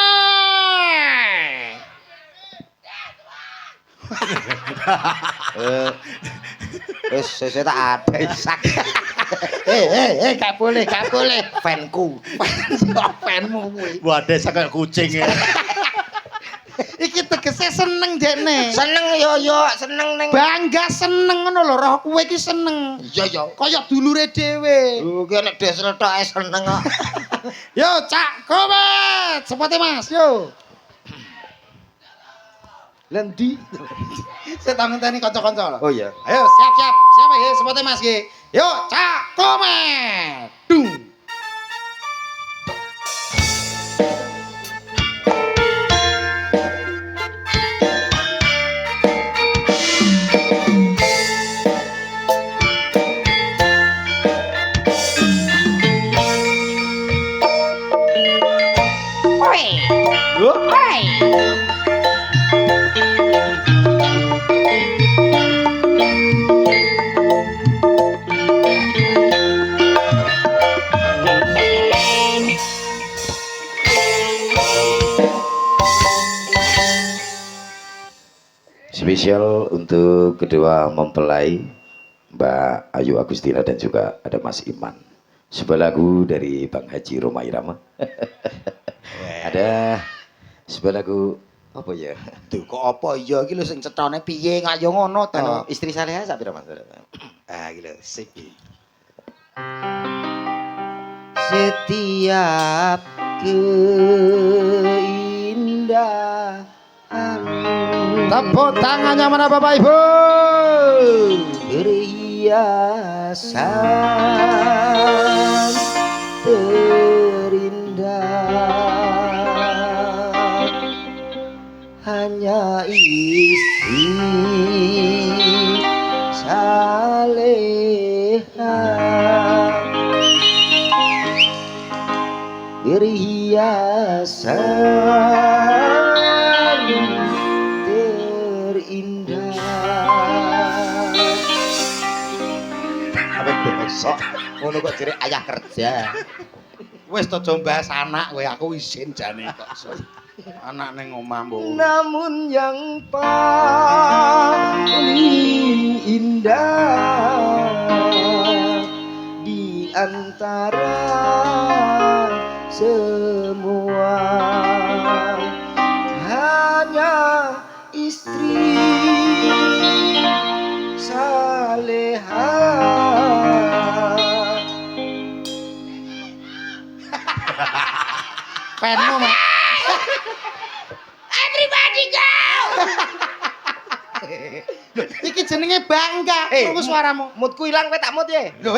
S2: Saya tak ada isak.
S1: Gak boleh.
S2: Fanku.
S1: Fanmu kuwi.
S4: Waduh, kayak kucing ya.
S1: Iki tegese seneng dekne.
S2: Seneng seneng neng.
S1: Bangga seneng ngono lho, roh kowe iki seneng.
S2: Iya.
S1: Kaya dulure dhewe.
S2: Ki nek desel tok seneng kok.
S1: Yo, Cak Komet. Sepote Mas, yo.
S2: Lendi.
S1: Saya tak ngenteni kanca-kanca lho.
S2: Oh iya.
S1: Ayo, siap. Siapa ya sepote Mas ki? Yo, Cak Komet. Dung.
S2: Spesial untuk kedua mempelai Mbak Ayu Agustina dan juga ada Mas Iman. Sebuah lagu dari Bang Haji Roma Irama. Ada sebuah lagu apa ya?
S1: Duh, kok apa iya iki lho sing cethone piye kaya ngono to.
S2: Istri Saleha sak pira Mas?
S1: Iki lho sip.
S2: Setiap keindahan
S1: Tepuk tangannya mana Bapak Ibu?
S2: Perhiasan terindah hanya istri saleha perhiasan terindah. Apa besok ngono kok jere ayah kerja.
S1: Wis to bahas anak kowe aku izin jane kok. Anak ning omah mbok.
S2: Namun yang paling indah di antara semua hanya istri saleha.
S1: Penmu, Mas.
S5: Everybody go!
S1: krungu suaramu.
S2: Moodku ilang kowe tak mood ya.
S1: Lho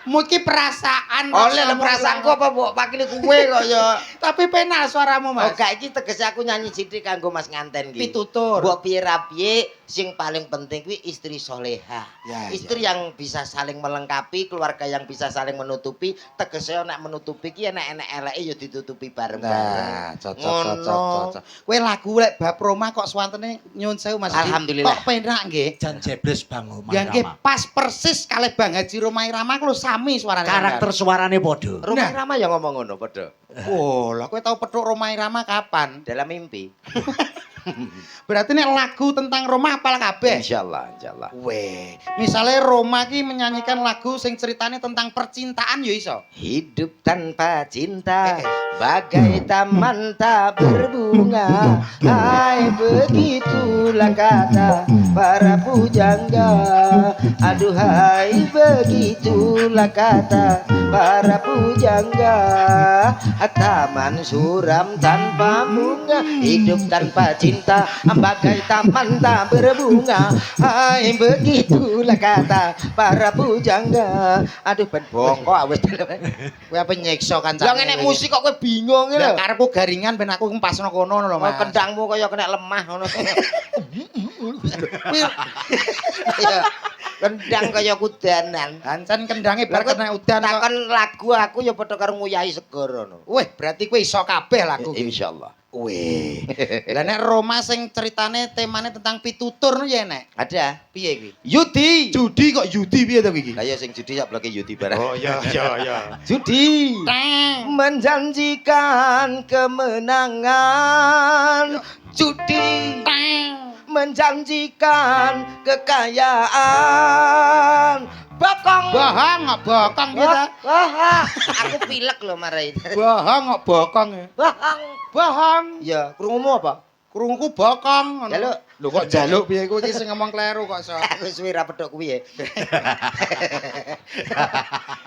S1: mood ki perasaan.
S2: Oleh perasaanku apa mbok pakili kowe kok ya.
S1: Tapi penak suaramu, Mas.
S2: Oh, gak iki tegese aku nyanyi sithik kanggo Mas nganten iki.
S1: Pitutur.
S2: Mbok piye ra piye sing paling penting kuwi istri solehah.
S1: Ya,
S2: Istri yang bisa saling melengkapi, keluarga yang bisa saling menutupi, tegese nek menutupi ki enek-enek eleke ya ditutupi bareng-bareng.
S1: Nah, cocok. Kowe lagu lek bab Roma kok swantene nyun sewu Mas.
S2: Alhamdulillah.
S1: Kok penak nggih.
S4: Jan jebles Bang Roma
S1: Ya nggih
S4: Irama.
S1: pas persis kalih Bang Haji Roma Irama ku lho sami suarane.
S4: Karakter suarane padha.
S2: Roma Irama ya ngomong ngono padha.
S1: Oh, lah kowe tau petuk Roma Irama kapan?
S2: Dalam mimpi.
S1: Berarti nek lagu tentang Roma apal kabeh.
S2: Insyaallah.
S1: Weh, misalnya Roma ki menyanyikan lagu sing ceritanya tentang percintaan ya iso.
S2: Hidup tanpa cinta bagai taman tak berbunga. Hai begitulah kata para pujangga. Aduhai begitulah kata para pujangga. Taman suram tanpa bunga, hidup tanpa cinta bagai taman tak berbunga. Hai begitulah kata para pujangga. Aduh ben bongko awis.
S1: Kowe apa nyekso kancane.
S2: Lah ngene musik kok kowe bingung
S1: Lah
S2: lho.
S1: karepku garingan ben aku ngempasno kono lho,
S2: Oh,
S1: Mas.
S2: kendangmu kaya kena lemah ngono.
S1: Kuwi
S2: Ya, kendang kaya kudanan.
S1: Ancen kendange bar
S2: Lah,
S1: kena udan kok.
S2: takon lagu aku ya padha karo nguyahi segara ngono.
S1: Weh, berarti kowe iso kabeh lagu ki.
S2: Insyaallah.
S1: Weh. Lah nek Roma sing ceritane temane tentang pitutur no ya nek.
S2: Ada.
S1: Piye kuwi?
S2: Yudi.
S1: Judi kok Yudi piye to iki?
S2: Lah ya sing judi sak bloke Yudi barang.
S1: Oh iya.
S2: Judi.
S1: Teng.
S2: Menjanjikan kemenangan. Judi.
S1: Teng.
S2: Menjanjikan kekayaan. Bokong.
S1: Bohong kok bokong ki ta?
S2: Wah, aku pilek lho marai.
S1: Bohong kok bokong.
S2: Bokong.
S1: Bohong.
S2: Ya, krungumu apa?
S1: Krunguku bokong ngono.
S2: Jaluk.
S1: Lho kok jaluk piye kowe iki sing ngomong kleru kok iso.
S2: Aku suwi ra pedhok kuwi ya.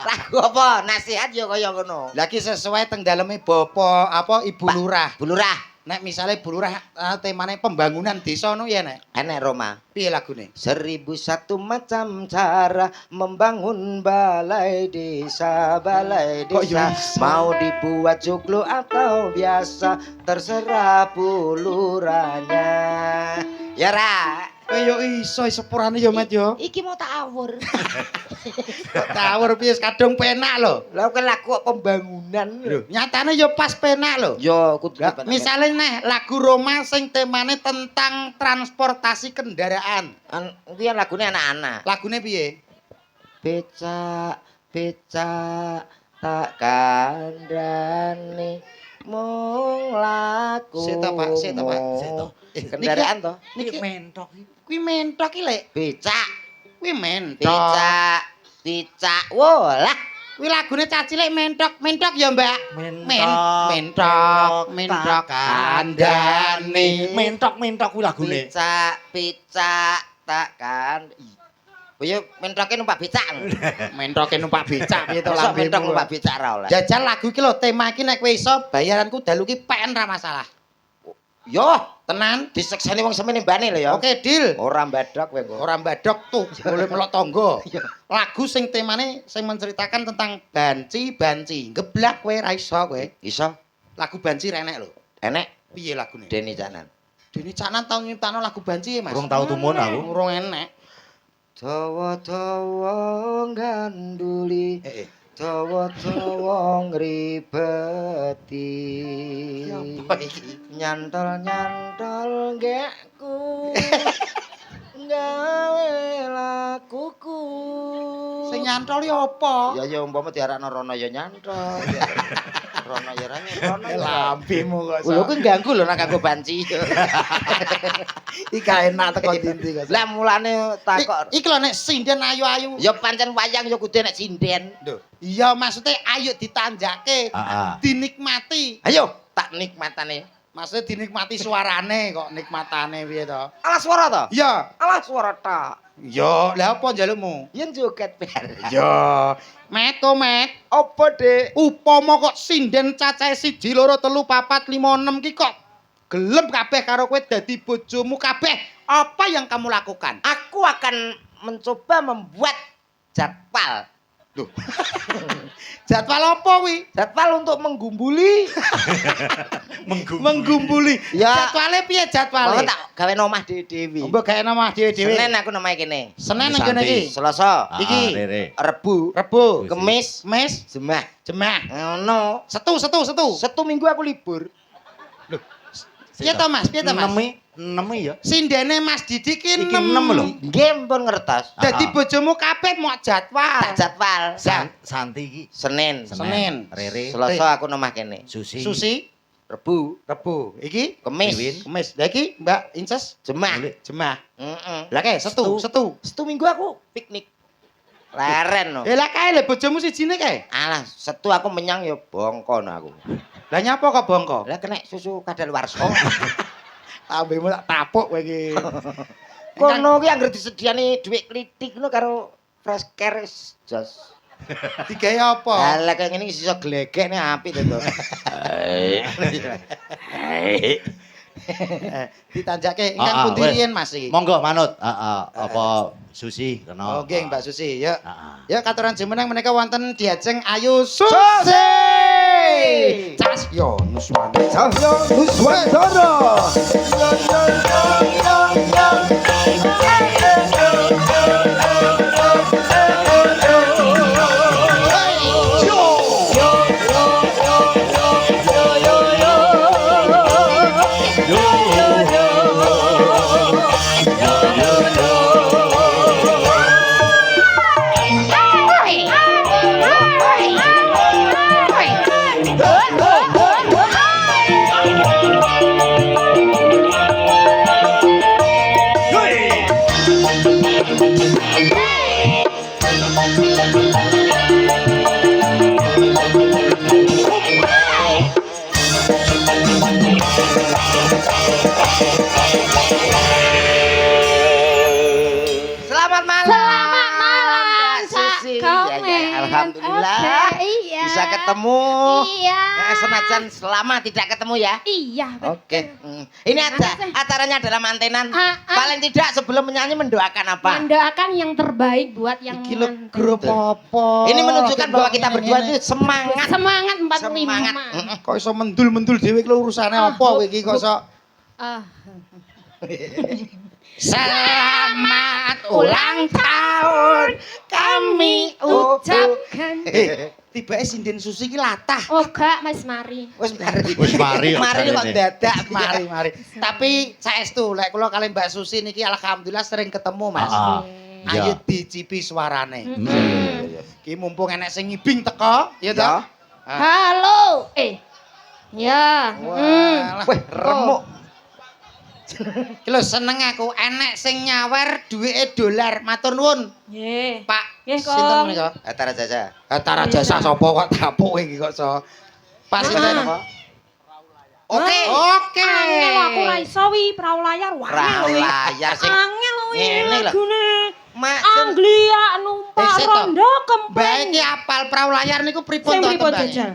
S2: Lagu apa? Nasihat ya kaya ngono.
S1: Lah ki sesuai teng daleme bapak apa Ibu Lurah.
S2: Bu Lurah,
S1: Nek misale Bu Lurah temane pembangunan desa no ya nek.
S2: enek Roma.
S1: Piye lagune?
S2: 1001 macam cara membangun balai desa, balai
S1: Kok ya
S2: desa.
S1: iso?
S2: Mau dibuat joglo atau biasa, terserah puluranya. Ya ra.
S1: Kowe yo iso sepurane yo Mat yo.
S2: Iki mau tak awur.
S1: Kok tawur piye kadung penak lho.
S2: Lah kan lagu pembangunan.
S1: Lho, nyatane yo pas penak lho.
S2: Yo kudu
S1: Lah, misalnya nih lagu Roma sing temane tentang transportasi kendaraan.
S2: kuwi lagune anak-anak.
S1: Lagune piye?
S2: Becak, becak tak kandhani mung laku.
S1: Sik to, Pak, sik to, Pak. Sik to.
S2: Kendaraan to?
S1: Niki
S4: mentok iki.
S1: kuwi mentok iki lek.
S2: Becak,
S1: Kuwi mentok.
S2: becak, becak. Wolah,
S1: Kuwi lagune cacilik mentok, mentok ya, Mbak.
S4: Mentok,
S1: mentok kandhane.
S4: Mentok kuwi lagune.
S2: becak, becak tak kan. Oh ya mentoke numpak becak.
S1: Mentoke numpak becak piye to
S2: Masa
S1: lambemu.
S2: mentok numpak becak ra oleh.
S1: Jajal lagu iki lho, tema iki nek kowe iso bayaranku dalu ki PN ra masalah.
S2: Yo,
S1: Tenan.
S2: disekseni wong semene mbane lho ya.
S1: Oke, deal.
S2: Ora mbadhok kowe kok.
S1: Orang badok tuh boleh melok tonggo. Lagu sing temane sing menceritakan tentang banci geblak kowe ra iso kowe.
S2: Iso
S1: Lagu banci ra enek lho.
S2: enek
S1: Piye lagune?
S2: Deni Canan.
S1: Dene Caknan tau nyiptano lagu banci Mas.
S4: Urung tau tumun aku.
S1: Urung enek.
S2: Dawa-dawa ganduli,
S1: Heeh.
S2: dawa-dawa ngribeti.
S1: Apa iki?
S2: Nyantol-nyantol gekku. Gawe lakuku.
S1: Sing nyantol ya apa?
S2: Ya umpama diarakno Rono ya nyantol. Rono ya ra Rono.
S1: Lambemu kok.
S2: Lho kuwi ganggu lho nek kanggo banci.
S1: Iki enak teko dinti kok.
S2: Lah mulane takok.
S1: Iki lho nek sinden ayu-ayu.
S2: Ya pancen wayang ya kudu nek sinden.
S1: Lho, iya maksudnya ayo ditanjake.
S4: Heeh.
S1: Dinikmati.
S2: Ayo tak nikmatane.
S1: Maksudnya dinikmati suarane kok nikmatane piye to?
S2: Alah swara to?
S1: Iya.
S2: Alah swara ta.
S1: Yo, lah apa njalukmu?
S2: Yen joget bar.
S1: Yo, meto met.
S2: Apa, Dik?
S1: Upama kok sinden cacahe 1 2 3 4 5 6 ki kok gelem kabeh karo kowe dadi bojomu kabeh. Apa yang kamu lakukan?
S2: Aku akan mencoba membuat jadwal.
S1: Loh. Jadwal apa kuwi?
S2: Jadwal untuk menggumbuli.
S1: Menggumbuli.
S2: Ya.
S1: Jadwale piye jadwale?
S2: Mau tak gawe nomah dhewe-dhewe.
S1: Mbok gawe nama dhewe-dhewe.
S2: Senin aku namae kene.
S1: Senin nang kene iki.
S2: Selasa,
S1: Iki.
S4: Rere.
S2: Rebu,
S1: Rebo,
S2: Kemis,
S1: Kamis,
S2: Jumat.
S1: Jemah.
S2: Ngono.
S1: Setu.
S2: Setu minggu aku libur.
S1: Piye to Mas? Piye to Mas?
S4: 6 ya.
S1: Sindene Mas Didi ki
S4: Iki
S1: 6
S4: 6 lho.
S2: Nggih pun ngertos.
S1: Dadi bojomu kabeh mau jadwal.
S2: Tak jadwal.
S4: Santi iki.
S2: Senin,
S1: Senin.
S4: Rere.
S2: Selasa aku nomah kene.
S4: Susi.
S1: Susi,
S2: Rebu,
S1: Rebo. Iki
S2: Kemis,
S4: Wiwin.
S1: Kemis. Lah iki Mbak Inces
S2: Jumat.
S1: Jemah.
S2: Heeh.
S1: Lah kae Setu.
S2: Setu minggu aku piknik. Leren no.
S1: Lah kae lho bojomu sijine kae.
S2: Alah, Setu aku menyang ya bongko no aku.
S1: Lah nyapa kok bongko?
S2: Lah kena susu kadaluwarsa.
S1: Ambemu tak tapuk kowe iki.
S2: Kono ki anggere disediani dhuwit klitik ngono karo fresh care jos.
S1: Digawe apa?
S2: Lah kaya ngene iso glegek nek apik to.
S1: Ditanjake
S4: Ah,
S1: ingkang
S4: ah,
S1: pundi
S4: wes.
S1: riyen Mas iki?
S4: Monggo manut. Apa Susi kena.
S1: Oke, Mbak Susi, yuk.
S4: Heeh.
S1: Ya katuran jumeneng menika wonten Diajeng Ayu Susi. Cas yo nuswane.
S3: Cahyo Nuswantara.
S2: Selamat malam.
S5: Selamat malam,
S2: Mbak
S5: Cak
S2: Susi.
S5: Komen.
S2: Ya, alhamdulillah.
S5: Oke, iya.
S2: Bisa ketemu.
S5: Iya.
S2: Senajan selama tidak ketemu ya.
S5: Iya, betul.
S2: Oke. Ini ada
S5: Gimana sih?
S2: acaranya adalah mantenan.
S5: Ah, ah.
S2: Paling tidak sebelum menyanyi mendoakan apa?
S5: Mendoakan yang terbaik buat yang
S1: Iki lho
S5: manten.
S1: grup apa?
S2: Ini menunjukkan bahwa kita berdua itu semangat.
S5: Semangat 45.
S2: Semangat.
S1: Kok iso mendul-mendul dhewe iki lho urusane apa kowe iki kok iso
S5: Ah.
S1: Selamat ulang tahun kami
S5: Ucapkan.
S1: Tibake sinden Susi iki latah.
S5: Oh, gak, Mas Mari.
S2: Wis mari.
S4: Wis mari kok
S2: Mari kok
S4: jarene.
S2: dadak
S1: Mari. Tapi saestu lek kula kali Mbak Susi niki alhamdulillah sering ketemu Mas.
S4: Ah, ah.
S1: Ayo
S4: Iya.
S1: dicipi suarane.
S5: Mm-mm.
S1: Ki mumpung enek sing ngibing teko, ya toh?
S5: Halo. Ya.
S1: Walah.
S2: Wih, remuk.
S1: Ki lho seneng aku enek sing nyawer duwike dolar. Matur nuwun,
S5: Nggih.
S1: Pak.
S5: Nggih, Kong.
S1: Sinten menika?
S2: Atara jaja.
S1: Antara jasa sapa kok tapuk iki kok so. Pak sinten apa?
S2: Oke.
S1: Oke.
S5: Angel aku ra iso wi prau layar. Wah.
S2: Prau layar sing
S5: Angel wi
S2: ngene lho.
S5: lagune.
S2: Mak
S5: Anglia numpak
S1: Eh, seto.
S5: rondo
S1: Mbak
S5: kempeng.
S1: iki apal perahu layar niku pripun
S5: Sing
S1: to
S5: pripun
S1: tembangnya?
S5: jajal?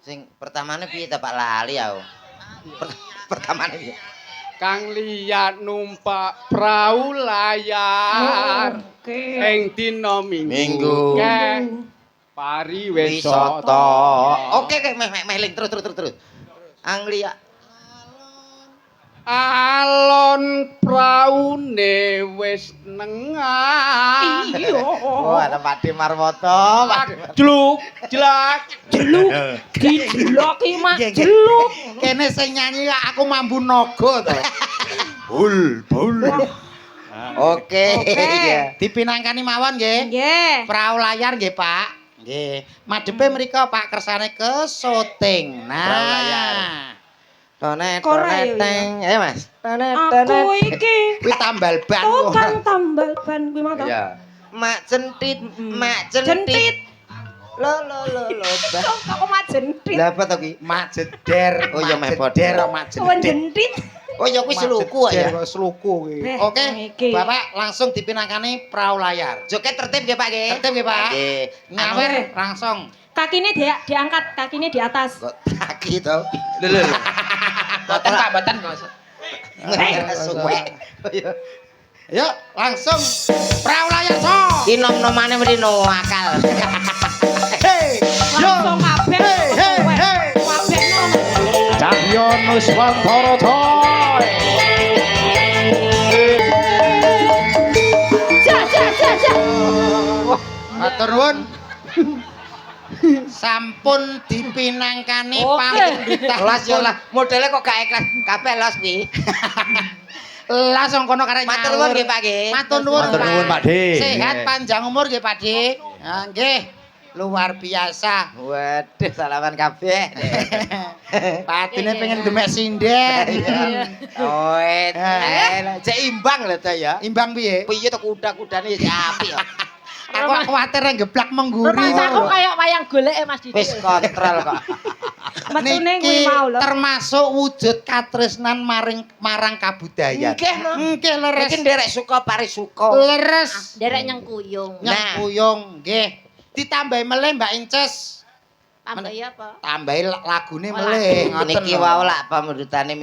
S2: sing pertamane piye ta Pak lali aku. Pertamane piye?
S6: Kang liat numpak prau layar
S5: Oke.
S6: ing dina
S2: Minggu.
S6: Keh, pari
S2: Wisata.
S6: wisata.
S2: Oke meh ling terus. Anglia.
S6: Alon praune wis nengah.
S5: Iya.
S2: Oh, ada Pak De Marwoto.
S6: Jeluk, jelak.
S5: Dijeloki mak
S1: Nggih, nggih.
S5: jeluk.
S1: Kene sing nyanyi aku mambu naga to. Bul.
S2: Oke. Iya.
S1: Dipinangkani mawon nggih.
S5: Nggih.
S1: Perahu layar nggih, Pak. Nggih. Madhepe mriko Pak kersane ke syuting.
S2: Perahu layar.
S1: Nah.
S2: Tonet
S5: Korea,
S2: toneteng. Ayo Mas.
S5: Aku iki
S1: Kuwi tambal ban.
S5: tukang tambal ban kuwi mah to.
S2: Iya. Mak centit, mak
S5: Jentit.
S2: centit. Lo. Bah.
S5: Kok mak jentit.
S2: Lah apa to ki?
S1: Mak jeder.
S2: Oh, iya,
S1: mak
S2: mepot.
S1: jeder, mak
S5: Wan
S1: jeder.
S5: jentit.
S2: Oh ya kuwi seluku kok ya.
S1: Seluku kuwi.
S5: Eh,
S1: Oke,
S5: iki.
S1: Bapak langsung dipinangkani perahu layar.
S2: Joget tertib nggih Pak nggih.
S1: Tertib nggih, Pak.
S2: Nggih.
S1: Nyawer langsung.
S5: Kakine diangkat, kakine di atas.
S2: Kok kaki to? Lho.
S1: Boten Pak, boten kok.
S2: Suwe.
S1: Yuk, langsung Prawilayarsa.
S2: Ki nom-nomane mrino akal.
S1: Hei, yo.
S5: Langsung kabeh.
S1: Hei, hei.
S5: Kabeh ngono.
S3: Cahyo Nuswantara coy.
S5: Ja.
S1: Matur nuwun. Sampun dipinangkani
S5: Oke.
S1: pamindutah.
S2: Las yo lah, modele kok gak ikhlas. Kabeh los kuwi.
S1: Langsung kono karek
S2: Matur nuwun nggih Pak nggih.
S1: Matur nuwun.
S4: Matur nuwun, Pak De.
S1: Sehat panjang umur nggih Pak De. Nah, nggih. Luar biasa.
S2: Waduh, salaman kabeh.
S1: Patine pengen demek sinden.
S2: Oh, cek imbang lho ta ya.
S1: Imbang piye?
S2: Piye to kuda-kudane ya apik ya.
S1: Aku kuwatir geblak mengguri.
S5: Rumahku kayak wayang goleke Mas Didi.
S2: Wis kontrol kok.
S5: Metune kuwi
S1: Niki
S5: mau lho.
S1: termasuk wujud katresnan marang kabudayan.
S2: Nggih, no.
S1: Nggih leres.
S2: Iki nderek suka parisuka.
S1: Leres.
S5: Derek nyengkuyung.
S1: Nyempuyung nggih. Ditambahi meleh Mbak Inces.
S5: Tambahi apa?
S1: Tambahi lagune meleh ngoten.
S2: Niki
S1: lho.
S2: wau lak pamundutane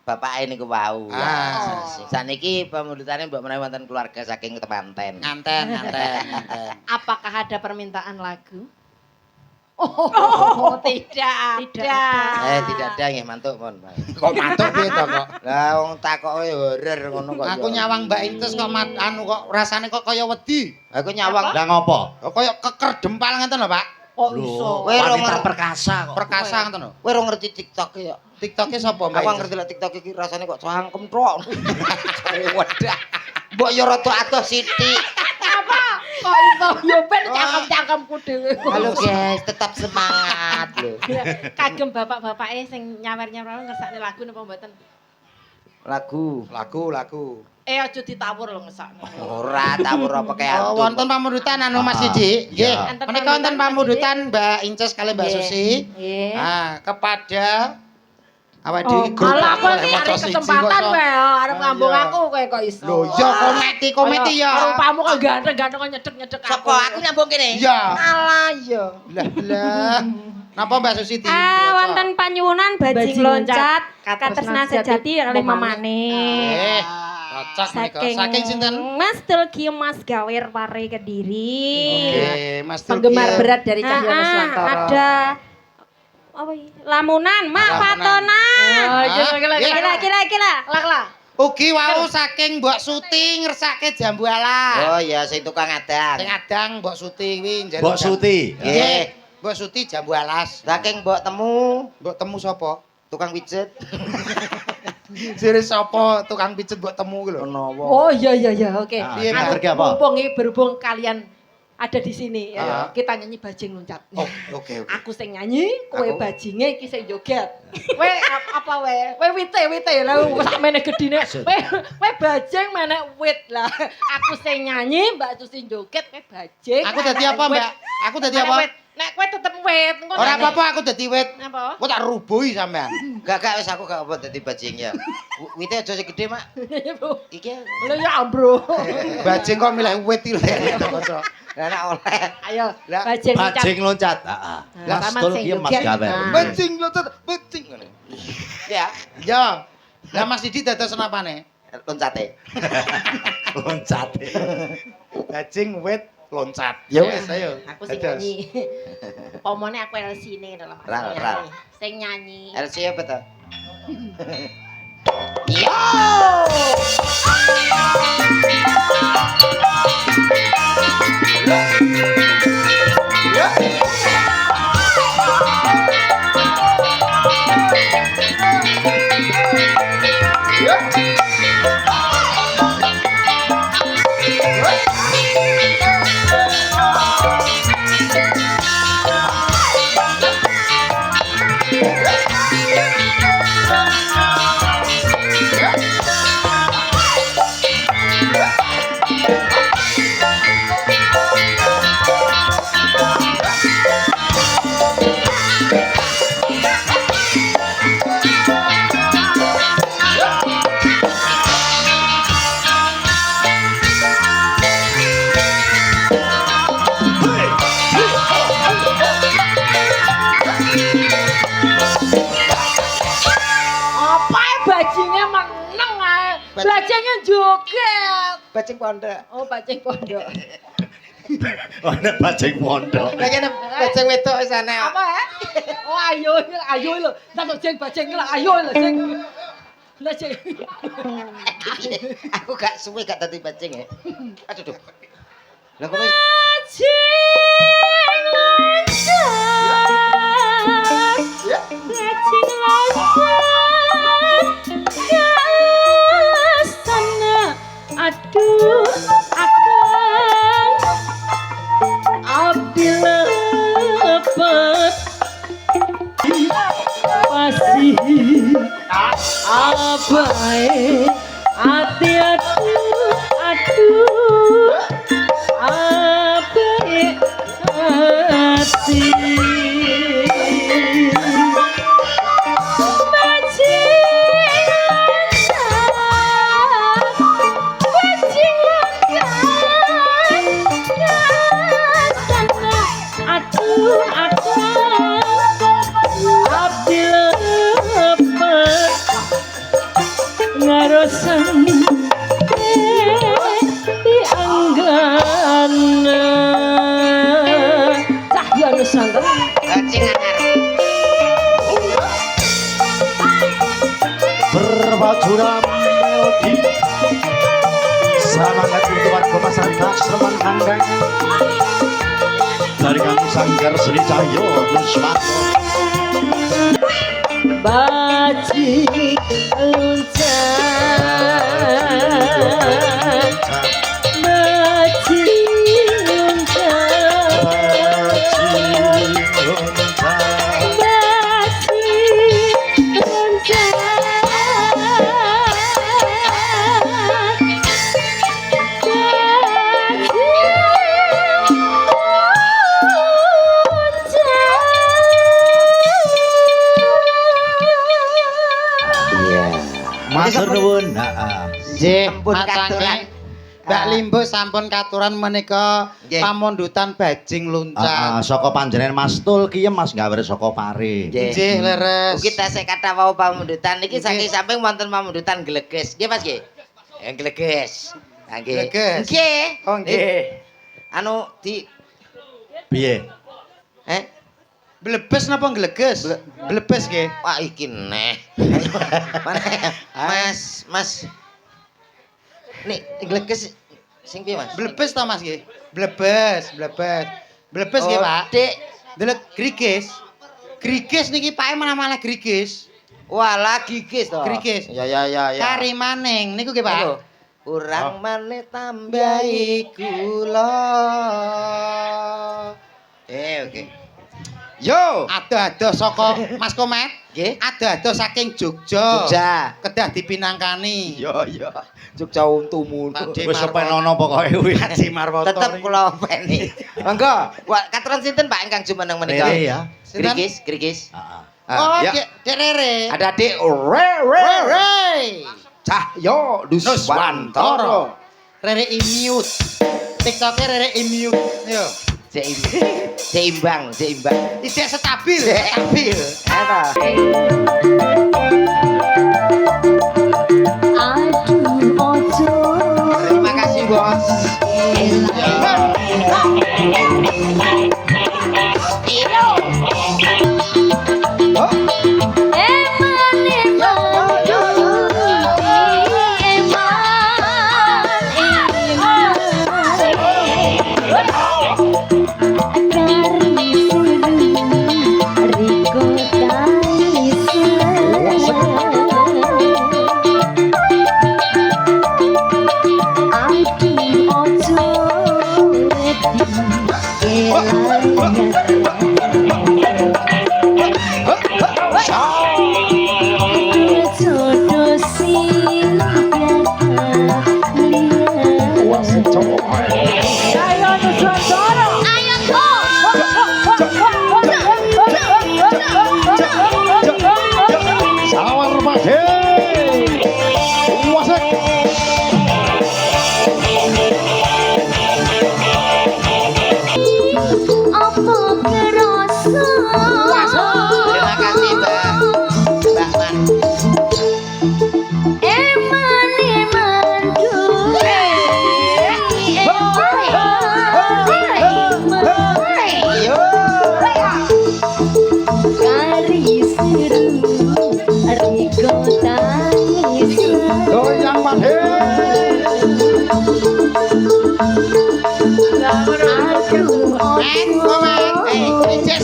S2: bapake niku wau.
S1: Ah.
S2: Saniki pamundutane mbok menawi wonten keluarga saking temanten.
S1: Nganten.
S5: Apakah ada permintaan lagu? Oh, tidak ada.
S2: Tidak ada nggih mantuk mon.
S1: Kok mantuk piye to kok?
S2: Lah wong takoke horor ngono kok.
S1: Aku nyawang Mbak Inces kok anu kok rasane kok kaya wedi.
S2: Aku nyawang.
S4: Lah ngopo?
S1: Kok kaya keker dempal ngeten lho, Pak.
S5: Kok
S4: Lho,
S5: iso?
S2: Kowe ora
S4: wanita
S2: ngerti.
S4: perkasa kok.
S1: Perkasa ngeten lho.
S2: Kowe ora ngerti TikTok ya.
S1: TikToknya sapa Mbak
S2: Aku
S1: Inces?
S2: ngerti lek TikTok iki rasane kok cangkem tok. Wadah. Mbok yo rada atuh sithik.
S5: Apa? Kok iso yo ben cangkem-cangkemku dhewe.
S2: Halo guys, tetap semangat lho.
S5: Kagem bapak-bapake sing nyawer-nyawer ngersakne lagu napa mboten?
S2: Lagu.
S5: Aja ditawur lho ngesakne.
S2: Ora tawur apa kayak
S1: Oh, wonten pamundutan anu Mas Didi. Nggih.
S4: Iya.
S5: Enten
S1: Menika wonten pamundutan Mbak Inces kali Mbak
S5: Nggih.
S1: Susi.
S5: Nggih.
S1: Ah, kepada awak
S5: Oh,
S1: dhewe grup
S5: malah aku
S1: Lek
S5: iki
S1: maca
S5: arek
S1: siji
S5: kesempatan
S1: kok.
S5: wae arep ngambung
S1: Iya.
S5: aku kowe kok iso.
S1: Lho, ya kometi ya.
S5: Rupamu kok ganteng-ganteng kok nyedek-nyedek aku.
S2: Sapa aku nyambung kene?
S1: Iya.
S2: Alah iya.
S1: Lah. Napa Mbak Susi di?
S5: Wonten panyuwunan bajing loncat katresna sejati kalih
S1: Eh,
S5: mamane.
S1: cocok menika. Saking sinten?
S5: Mas Tulki Mas Gawer Pare Kediri.
S1: Oke, Mas Tulki.
S5: Penggemar berat dari Cahyo Nuswantara. Ada apa iki? Lamunan, Mak
S1: Lamunan.
S5: Patonan.
S1: Oh,
S5: Gila. Lah.
S1: Ugi wau saking Mbok Suti ngersake jambu alas.
S2: Oh iya, sing tukang adang.
S1: Sing adang Mbok Suti kuwi njaluk.
S4: Mbok Suti.
S1: Nggih. Mbok Suti jambu alas.
S2: Saking mbok temu
S1: Mbok temu sapa?
S2: tukang pijet.
S1: Jere sapa tukang pijet mbok temu ku lho.
S2: Menawa.
S5: Oh iya oke.
S4: Ah,
S1: Piye, Mbak?
S4: Ki apa?
S5: Berhubung kalian ada di sini
S1: Ah.
S5: kita nyanyi bajing loncat.
S1: Oh, oke.
S5: Aku sing nyanyi, kowe
S1: Aku?
S5: bajinge iki sing joget. Kowe apa wae? Kowe wite lha sak meneh gedine. Kowe bajing menek wit lah. Aku sing nyanyi, Mbak Susi joget, kowe bajing.
S1: Aku dadi apa, Mbak? Aku dadi apa?
S5: Nek kowe tetep wit. Engko
S1: Ora apa-apa aku dadi wit.
S5: Apa?
S1: Kok tak rubuhi sampean.
S2: Gak wis aku gak apa dadi bajing ya. Wite aja sing gedhe, Mak. Iki
S5: Lha ya bro.
S1: Bajing kok milih wit iki lho.
S2: lah nek oleh.
S5: Ayo,
S1: Lah,
S5: bajing loncat.
S4: Bajing loncat. Heeh.
S5: Lah,
S4: Mas
S5: sama
S4: Tulki
S5: sing
S4: Mas
S5: joget.
S4: Gawer.
S5: Nah.
S1: Bajing loncat, bajing.
S2: Ya,
S1: Ya. Lah Mas Didi dados napane?
S2: loncate.
S4: Loncat.
S1: Bajing wit loncat.
S2: Ya
S1: Wes, ayo.
S5: Aku sing
S1: Dados.
S5: nyanyi. Pomone aku LC-ne lho.
S2: Ral.
S5: Sing nyanyi.
S2: LC apa to?
S5: Bajengnya joget.
S2: Bajing pondok.
S5: Oh, bajeng pondok.
S4: Ana bajing pondok.
S2: Lah kene bajing wedok wis ana.
S5: Apa ya? Oh, ayo lho. Tak bajeng lah, ayo lho, Jeng. Lah, Jeng.
S2: Aku gak suwe gak dadi bajing ya. Aduh duh. Lah kono
S5: Bajeng loncat.
S2: ya.
S5: Bajeng loncat. Ke sana. Aduh, akang. Apabila lepas masih abai hati aduh abai hati ngarosan dianggana cahya nusantara
S2: Bajing anyar.
S4: Berbajuran melodi semangat untuk warga masyarakat Sleman Kandang dari kami Sanggar Sri Cahyo Nuswanto
S5: bajing loncat bajing loncat bajing
S4: Matur nuwun.
S1: Nggih,
S2: Sampun katuran.
S1: Mbak Limbo sampun katuran menika
S2: Nggih.
S1: pamundutan bajing loncat.
S4: Saka panjenengan Mas Tul ki Mas gawe saka pare.
S1: Nggih, leres.
S2: Ugi tasih kata wau pamundutan iki
S1: Nggih.
S2: saking samping wonten pamundutan gleges. Nggih Mas nggih. Gleges. Nah, nggih.
S1: Gleges.
S2: Nggih.
S1: Oh, nggih.
S2: Anu di
S4: Piye?
S1: Blebes napa ngleges? Blebes nggih.
S2: wah iki neh. Mana Mas. Nih, gleges sing piye Mas?
S1: Blebes ta Mas nggih? Blebes. Blebes nggih, Pak.
S2: Dik.
S1: Delok grigis. Grigis niki Pak malah grigis.
S2: Wala gigis to.
S1: Grigis.
S2: Ya.
S1: Kari maning niku nggih, Pak.
S2: Niku. Urang maneh tambahi kula. Oke. Yo.
S1: Ado-ado saka Mas Komet.
S2: Nggih.
S1: Ado-ado saking Jogja.
S2: Jogja.
S1: Kedah dipinangkani.
S2: Yo. Jogja untumu.
S1: Pakde
S4: Wis sepenono pokoke kuwi.
S1: Haji Marwoto.
S2: Tetep kula openi. Monggo. Wah, katuran sinten Pak ingkang jumeneng menika?
S4: Rere ya.
S1: Sinten?
S2: Grigis.
S4: Heeh.
S1: Oh,
S2: ya.
S1: Dek Rere.
S2: Ada Dik Rere.
S1: Rere.
S2: Cahyo Nuswantoro.
S1: Rere Imute. TikTok Rere Imute. Yo.
S2: Seimbang.
S1: Tidak stabil. Stabil.
S2: Apa?
S5: aduh ojo
S2: Terima kasih, Bos. Terima kasih, Mbak Man.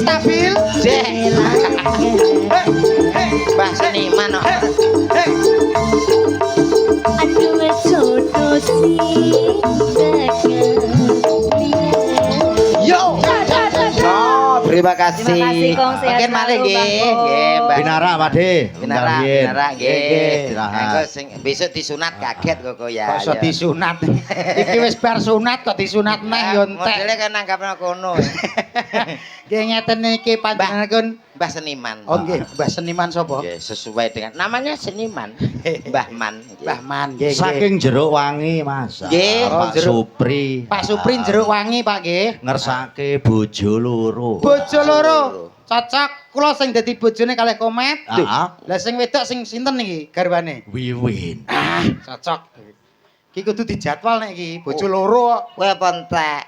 S1: stabil.
S2: Dek. Mbah seniman kok.
S7: Aduh jodoh sing
S2: Yo. Oh, terima kasih.
S7: Terima kasih, Kong. Sehat
S2: Mungkin malih
S7: selalu,
S2: nggih,
S7: Bang, Kong.
S2: nggih, Mbak.
S4: Binara Pakde.
S2: Binara, binara nggih.
S4: Istirahat.
S2: Engko sing besok disunat kaget kok ya.
S1: Kok iso
S2: ya.
S1: disunat. Iki wis bar sunat kok disunat neh yo entek.
S2: Modele kan nanggapno kono.
S1: Nggih ngeten iki panjenenganipun
S2: Mbah seniman.
S1: Oh nggih, Mbah seniman sapa?
S2: Nggih, sesuai dengan namanya seniman. Mbah Man. nggih.
S1: Mbah Man nggih.
S4: Saking jeruk wangi Mas.
S2: Nggih.
S4: Pak
S1: Oh, jeruk.
S4: Supri.
S1: Pak Supri jeruk wangi Pak nggih.
S4: Ngersake bojo loro.
S1: Bojo loro. Cocok kula sing dadi bojone kalih Komet.
S4: Heeh.
S1: Lah sing wedok sing sinten iki garwane?
S4: Wiwin.
S1: Ah, cocok. Iki kudu dijadwal nek iki, bojo loro kok.
S2: Kowe apa entek?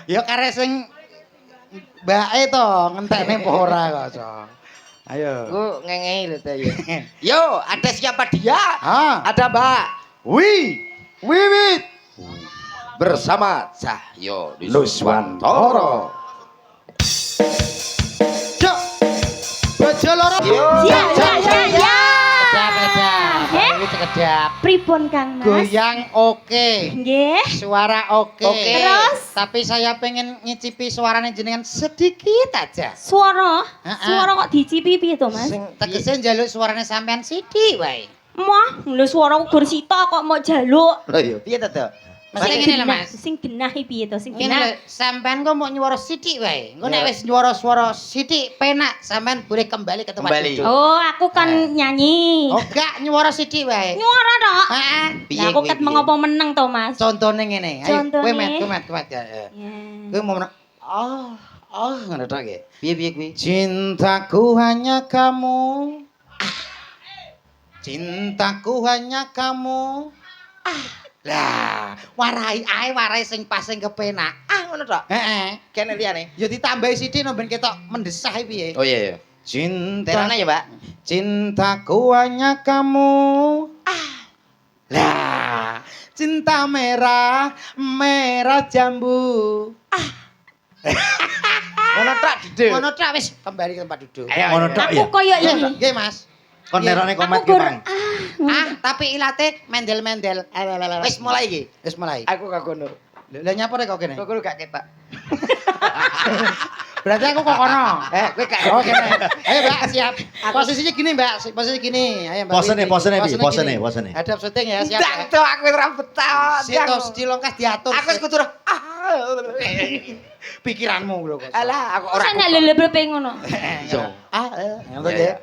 S1: Ya karek sing mbake to ngentekne apa ora kok, Cok. Ayo.
S2: Ku ngengei lho to ya. Yo, ada siapa dia?
S1: Ah,
S2: Ada Mbak
S1: Wiwit
S2: bersama Cahyo
S1: Nuswantoro. Cok. Bojo loro.
S2: Yo.
S7: Ya.
S1: Kedap.
S7: Eh?
S1: Iki kedap.
S7: Pripun Kang Mas?
S1: Goyang oke.
S7: Nggih.
S1: Suara oke.
S2: Oke.
S7: Terus?
S1: Tapi saya pengen ngicipi suaranya jenengan sedikit aja.
S7: Suara.
S1: Heeh.
S7: Suara kok dicipi piye to Mas?
S1: Sing tegese njaluk suarane sampean sithik wae.
S7: Wah, lho suara gur sita kok mau jaluk.
S2: Lho yo, piye to?
S1: Mesti ngene lho Mas.
S7: Sing genah iki piye to? Sing
S1: Ngene lho,
S7: genah.
S1: sampean kok mau nyuara sithik wae. Engko nek
S2: Ya.
S1: wis nyuara suara sithik penak, sampean boleh kembali ke tempat
S2: Kembali.
S1: duduk.
S7: Oh, aku kan nyanyi.
S1: Oh, gak nyuara sithik wae.
S7: Nyuara tok.
S1: Heeh.
S2: Piye
S7: Lah aku
S2: kuwi,
S7: ket
S2: piye?
S7: mengopo meneng to Mas?
S1: Contone ngene. Ayo,
S7: Contone.
S1: kowe met ya.
S7: Ya.
S1: Kowe mau menang. Ngono tok nggih.
S2: Piye kuwi?
S1: Cintaku hanya kamu. Cintaku hanya kamu. Lah, warai sing pas sing kepenak.
S2: Ngono tok.
S1: Heeh.
S2: Kene liyane.
S1: Ya ditambahi sithik no ben ketok mendesah piye.
S2: Oh iya ya.
S1: Cinta
S2: Terane ya, Mbak.
S1: Cintaku hanya kamu. Lah, cinta merah, merah jambu.
S2: Ngono tok Dede.
S1: Ngono tok wis kembali ke tempat duduk.
S4: Ngono tok
S7: Aku
S4: ya.
S7: koyo
S1: Nggih,
S7: ini.
S1: nggih, Mas.
S4: Kon nerone komet
S7: Aku
S4: ki,
S7: gur
S4: Bang.
S1: Tapi ilate mendel-mendel.
S2: Wis mulai iki.
S1: Wis mulai.
S2: Aku gak kono.
S1: Lah nyapa rek kok kene?
S2: Kok gak ketok.
S1: Berarti aku kok kono.
S2: Kowe gak.
S1: Oh kene. Ayo Mbak, siap. Posisinya gini Mbak, posisi gini. Ayo Mbak.
S4: Posene,
S1: Wiwi.
S4: posene, Bi,
S1: gini.
S4: posene.
S1: Hadap syuting ya, siap.
S2: Ndak
S1: Ya.
S2: to aku ora betah.
S1: Situ dilongkas diatur.
S2: Aku wis kudu.
S1: Pikiranmu lho kok.
S2: Alah, aku
S7: Ora
S2: ora.
S7: nek lelebrepe ngono.
S2: Yo.
S1: Ngono ya.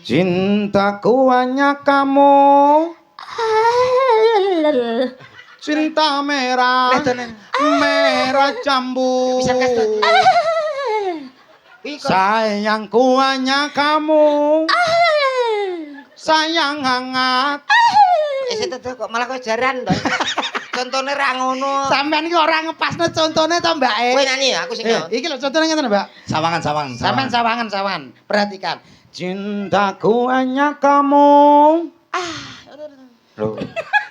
S1: Cintaku hanya kamu. Cinta merah. Merah jambu.
S2: Bisa kas to.
S1: Sayangku hanya kamu. Sayang hangat.
S2: Itu tuh kok malah kok jaran to. Contone ra ngono.
S1: Sampean iki ora ngepasno contone to, Mbak.
S2: Kowe nyanyi aku sing nyanyi.
S1: Iki lho contone ngeten, Mbak.
S4: Sawangan.
S1: Sampean sawangan. Perhatikan. Cintaku hanya kamu.
S2: Loh.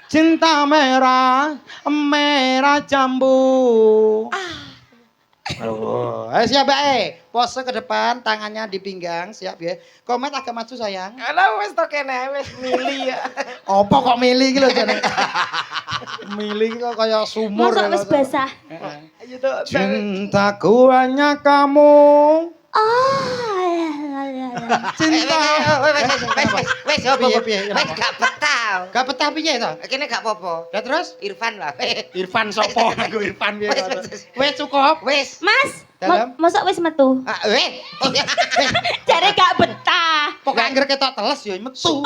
S1: Cinta merah, merah jambu. Ayo siap, Mbak. Pose ke depan, tangannya di pinggang, siap ya. Komet agak maju sayang.
S2: Alah wis to kene wis mili ya.
S1: Apa kok milih iki lho jane? Milih iki kok kaya sumur.
S7: Mosok wis basah.
S2: Ayo to.
S1: Cintaku hanya kamu. Cinta.
S2: Wis
S1: Piye?
S2: wis gak betah.
S1: Gak betah piye to?
S2: Kene gak apa-apa.
S1: Lah terus
S2: Irfan lah.
S1: Irfan sopo? Aku Irfan piye?
S2: Wis.
S1: Wes cukup.
S2: Wis.
S7: Mas,
S1: Dalam?
S7: mosok wis metu.
S2: Weh.
S7: Jare gak betah.
S1: Pok angger ketok teles ya metu.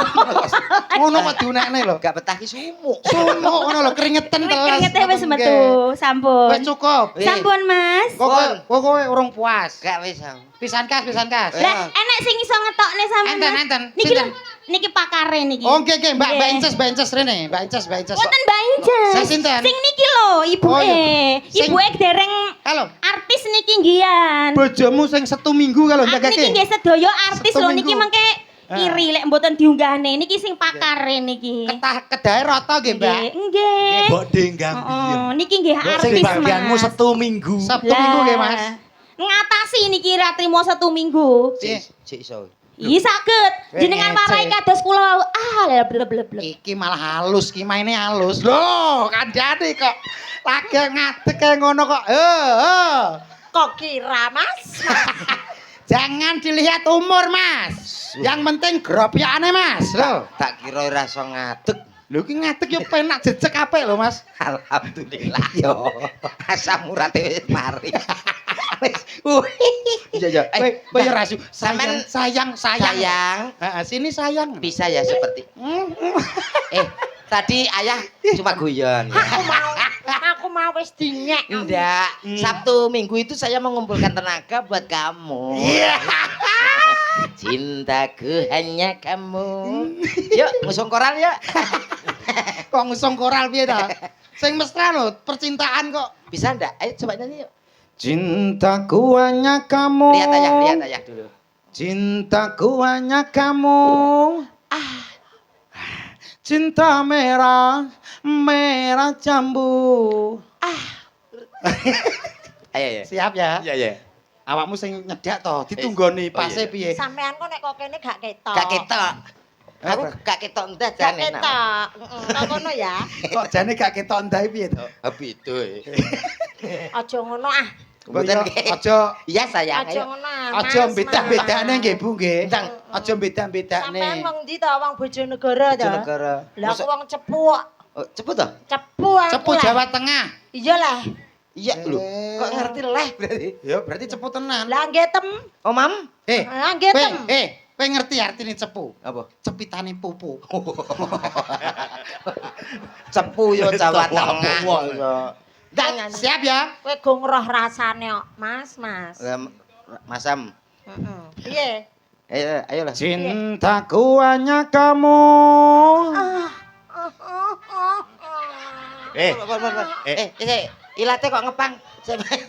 S1: Ngono kok diunekne lho.
S2: Gak betah ki sumuk.
S1: Sumuk ngono lho keringetan teles.
S7: Keringetnya wis metu, sampun.
S1: Wes cukup.
S7: Sampun, Mas.
S1: Kok kowe urung puas.
S2: Gak wis. Sam.
S1: Pisan kas.
S7: Lah, enek sing iso ngetokne sampean.
S1: Enten,
S7: Mas?
S1: enten.
S7: Niki
S1: Sinten?
S7: lho, niki pakare niki.
S1: Oh, oke, Mbak
S7: Nggih.
S1: Inces rene. Mbak Inces.
S7: Wonten Mbak Inces.
S1: Saya sinten?
S7: Sing niki lho, ibuke.
S1: Oh, iya. Sing-
S7: Ibuke dereng
S1: Halo.
S7: artis niki nggian.
S1: Bojomu sing 1 minggu kalau
S7: Niki
S1: jagake.
S7: nggih sedaya artis
S1: Satu
S7: lho niki
S1: minggu.
S7: mengke iri lek mboten diunggahne. Niki sing pakare niki.
S1: Kedahe rata nggih, Mbak.
S7: Nggih.
S4: Mbok denggang
S7: Heeh, niki nggih
S4: Sing
S7: artis
S4: bagianmu
S7: Mas.
S4: 1 minggu.
S1: Sabtu Minggu nggih, Mas.
S7: ngatasi niki ra trimo 1 minggu.
S2: Cik iso.
S7: Ih saged. Jenengan marai kados kula bleb.
S1: Iki malah halus, ki maine halus. Loh, kandhane kok lagi ngadeg kaya ngono kok.
S5: Kok kira, Mas?
S1: Jangan dilihat umur, Mas. Yang penting gropyane, Mas. Loh,
S2: Tak kira ora iso ngadeg.
S1: lho ki ngadeg yo penak jejeg apik lho, Mas.
S2: Alhamdulillah yo. Asam urate wis mari. Wis. Iya.
S1: Kowe yo rasu.
S2: Sampean
S1: Sayang. Heeh, sini sayang.
S2: bisa ya seperti. Tadi ayah cuma guyon.
S5: Aku mau wis dinyek.
S2: Enggak, Sabtu Minggu itu saya mengumpulkan tenaga buat kamu. Cintaku hanya kamu. Yuk, ngusung koral yuk.
S1: Kok ngusung koral piye ta? Sing mesra lho, percintaan kok.
S2: Bisa enggak? Ayo coba nyanyi yuk.
S1: Cintaku hanya kamu.
S2: Lihat ayah dulu.
S1: Cintaku hanya kamu. Cinta merah, merah jambu.
S2: Ayo.
S1: Siap ya?
S2: Iya.
S1: Awakmu sing nyedak to, ditunggoni pase piye?
S5: Sampean kok nek kok kene gak ketok.
S2: Gak ketok. Aku gak ketok endah
S5: Gak
S2: jane.
S5: ketok. Kok ngono ya.
S1: Kok jane gak ketok ndahe piye to?
S2: Habis itu.
S5: Aja ngono ah.
S2: Mboten
S1: Aja
S2: Iya sayang.
S5: Aja
S2: Ayo.
S5: ngono ah.
S1: aja
S5: Mas,
S1: beda-bedane
S5: Mas.
S1: nggih Bu nggih.
S2: Ndang.
S1: Aja beda-bedane.
S5: Sampean wong ndi to wong Bojonegoro to?
S2: Bojonegoro.
S5: Lah aku wong Cepu.
S2: Oh, cepet toh?
S5: Cepu aku.
S1: Cepu
S5: lah.
S1: Jawa Tengah.
S5: Iya lah.
S2: Iya lho. Kok ngerti leh berarti?
S1: Ya berarti cepu tenan.
S5: Lah nggih tem.
S2: Oh, Mam?
S5: Lah nggih tem.
S1: Kowe ngerti artine cepu?
S2: Apa?
S1: Cepitane pupu.
S2: Cepu yo Jawa Tengah.
S1: Dan siap ya?
S5: Kowe go ngeroh rasane kok, Mas.
S2: Masam.
S5: Heeh. Piye?
S2: Ayolah.
S1: Cintaku hanya kamu.
S2: Ilate kok ngepang.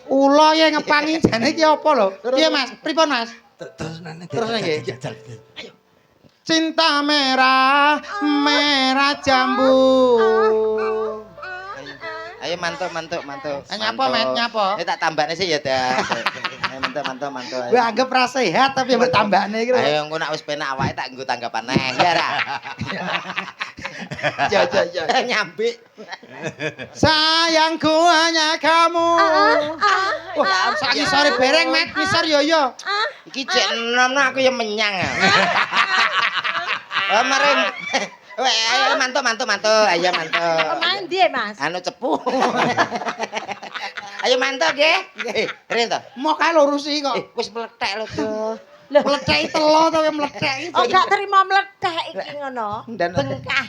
S1: Ula ya ngepangi jane iki apa lho? Piye Mas? Pripun Mas?
S4: Terus
S1: Terus nggih. Cinta merah, merah jambu.
S2: Ayo mantuk.
S1: Nyapa, Met? Nyapa?
S2: Tak tambahne sih ya, dah. Ayo mantuk.
S1: Gue anggap ra sehat tapi mbok tambahne iki lho.
S2: Ayo engko nek wis penak awake tak nggo tanggapan neh, ya ra.
S1: Ya.
S2: Nyambik.
S1: Sayangku hanya kamu. Wah, saiki sore bereng, Met. Ngisor yo.
S2: Iki cek enom aku ya menyang. Oh, maring. Ayo mantuk. Ayo mantuk.
S5: Pemain ndi, Mas?
S2: Anu cepu. Ayo mantuk nggih. Nggih. Rene to.
S1: Mau kae lurusi kok.
S2: Wis mlethek lho, Tuh.
S1: Mletheki telo to mletheki.
S5: Oh gak terima mledek iki ngono.
S1: Dan-
S5: Bengkah.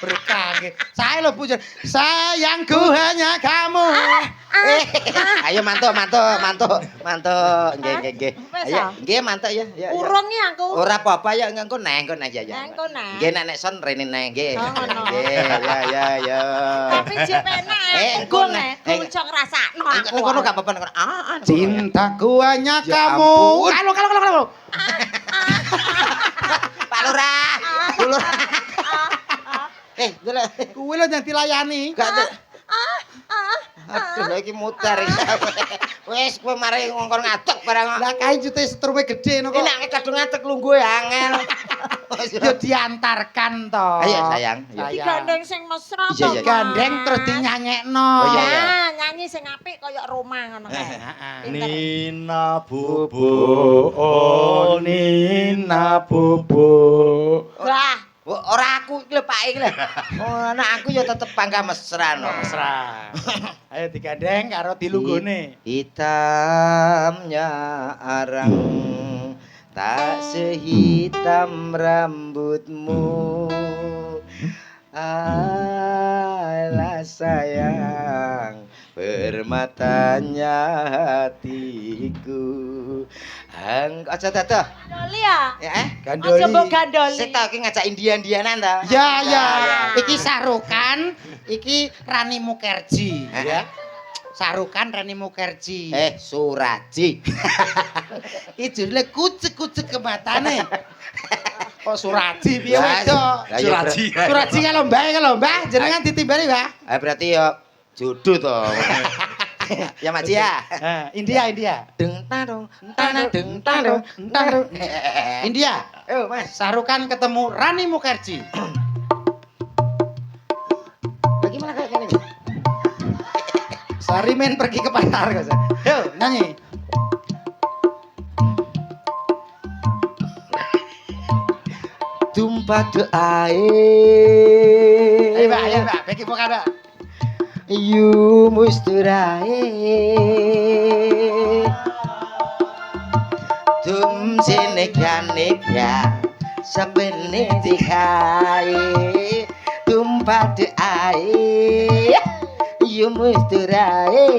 S1: Berkah nggih. Sae lho Bu. Sayangku hanya kamu.
S2: Ayo mantuk. Nggih.
S5: Wes,
S2: Ayo,
S5: ah.
S2: nggih mantuk ya.
S5: Urung iki aku.
S2: Ora apa-apa ya engko neh ya.
S5: Engko neh.
S2: Nggih nek son rene neh nggih.
S5: Oh, ngono.
S2: Nggih, ya.
S5: Tapi jek penak.
S2: Engko
S5: Engko
S2: neh.
S5: neh, kuwi cok ngrasakno aku.
S2: Ngono gak apa-apa ngono.
S1: Cintaku hanya
S2: Ya
S1: kamu.
S2: ampun.
S1: Kalau.
S2: Pak Lurah. Bu Lurah. Delok.
S1: Kuwi lho yang dilayani.
S2: Gak ada. Aduh, lagi mutar iki. Wis kowe mari ngongkon ngadeg barang.
S1: Lah kae jute setrume gede no
S2: Ini
S1: kok.
S2: nek kadung ngadeg lungguh angel.
S1: Yo diantarkan to.
S2: Ayo sayang.
S5: Iki gandeng sing mesra
S2: Iya,
S5: to.
S2: iya.
S1: Gandeng terus dinyanyekno.
S2: Oh, iya.
S5: Nah, nyanyi sing apik kaya Roma ngono kae. Pinter.
S4: Nina bubu
S1: Oh Nina bubu.
S5: Wah,
S2: Ora aku iki lho Pak iki lho. Oh, anak aku ya tetep bangga mesra no.
S1: Mesra. Ayo digandeng karo dilunggone.
S2: Hitamnya arang tak sehitam rambutmu. Alah sayang permatanya hatiku. Aja dadah.
S5: gandoli ya.
S2: Ya
S1: Gandoli.
S5: Aja mbok gandoli.
S2: Sik ta iki ngajak Indian-Indianan ta.
S1: Ya. Iki Sarukan, iki Rani Mukherjee ya. Sarukan Rani Mukherjee.
S2: Suraji.
S1: Iki judule kucek-kucek ke matane. Kok Suraji piye
S2: Lah,
S1: wedok?
S2: lah, ya,
S1: Suraji kalau Mbah jenengan ditimbali, Mbah.
S2: Berarti ya jodoh to. Ya Mak Ji ya.
S1: India, India.
S2: Deng tadong, deng tadong, tadong.
S1: India.
S2: Oh, Mas.
S1: Sarukan ketemu Rani Mukherjee.
S2: Bagaimana kayak gini?
S1: Sarimen pergi ke pasar. Yuk, nyanyi.
S2: Tumpah doae.
S1: Ayo, Mbak, ayo, Mbak. Bagi vokal, Mbak.
S2: Yu musturae. Tum sene kaneka sabene dikai. Tumpah doae. Yu musturae.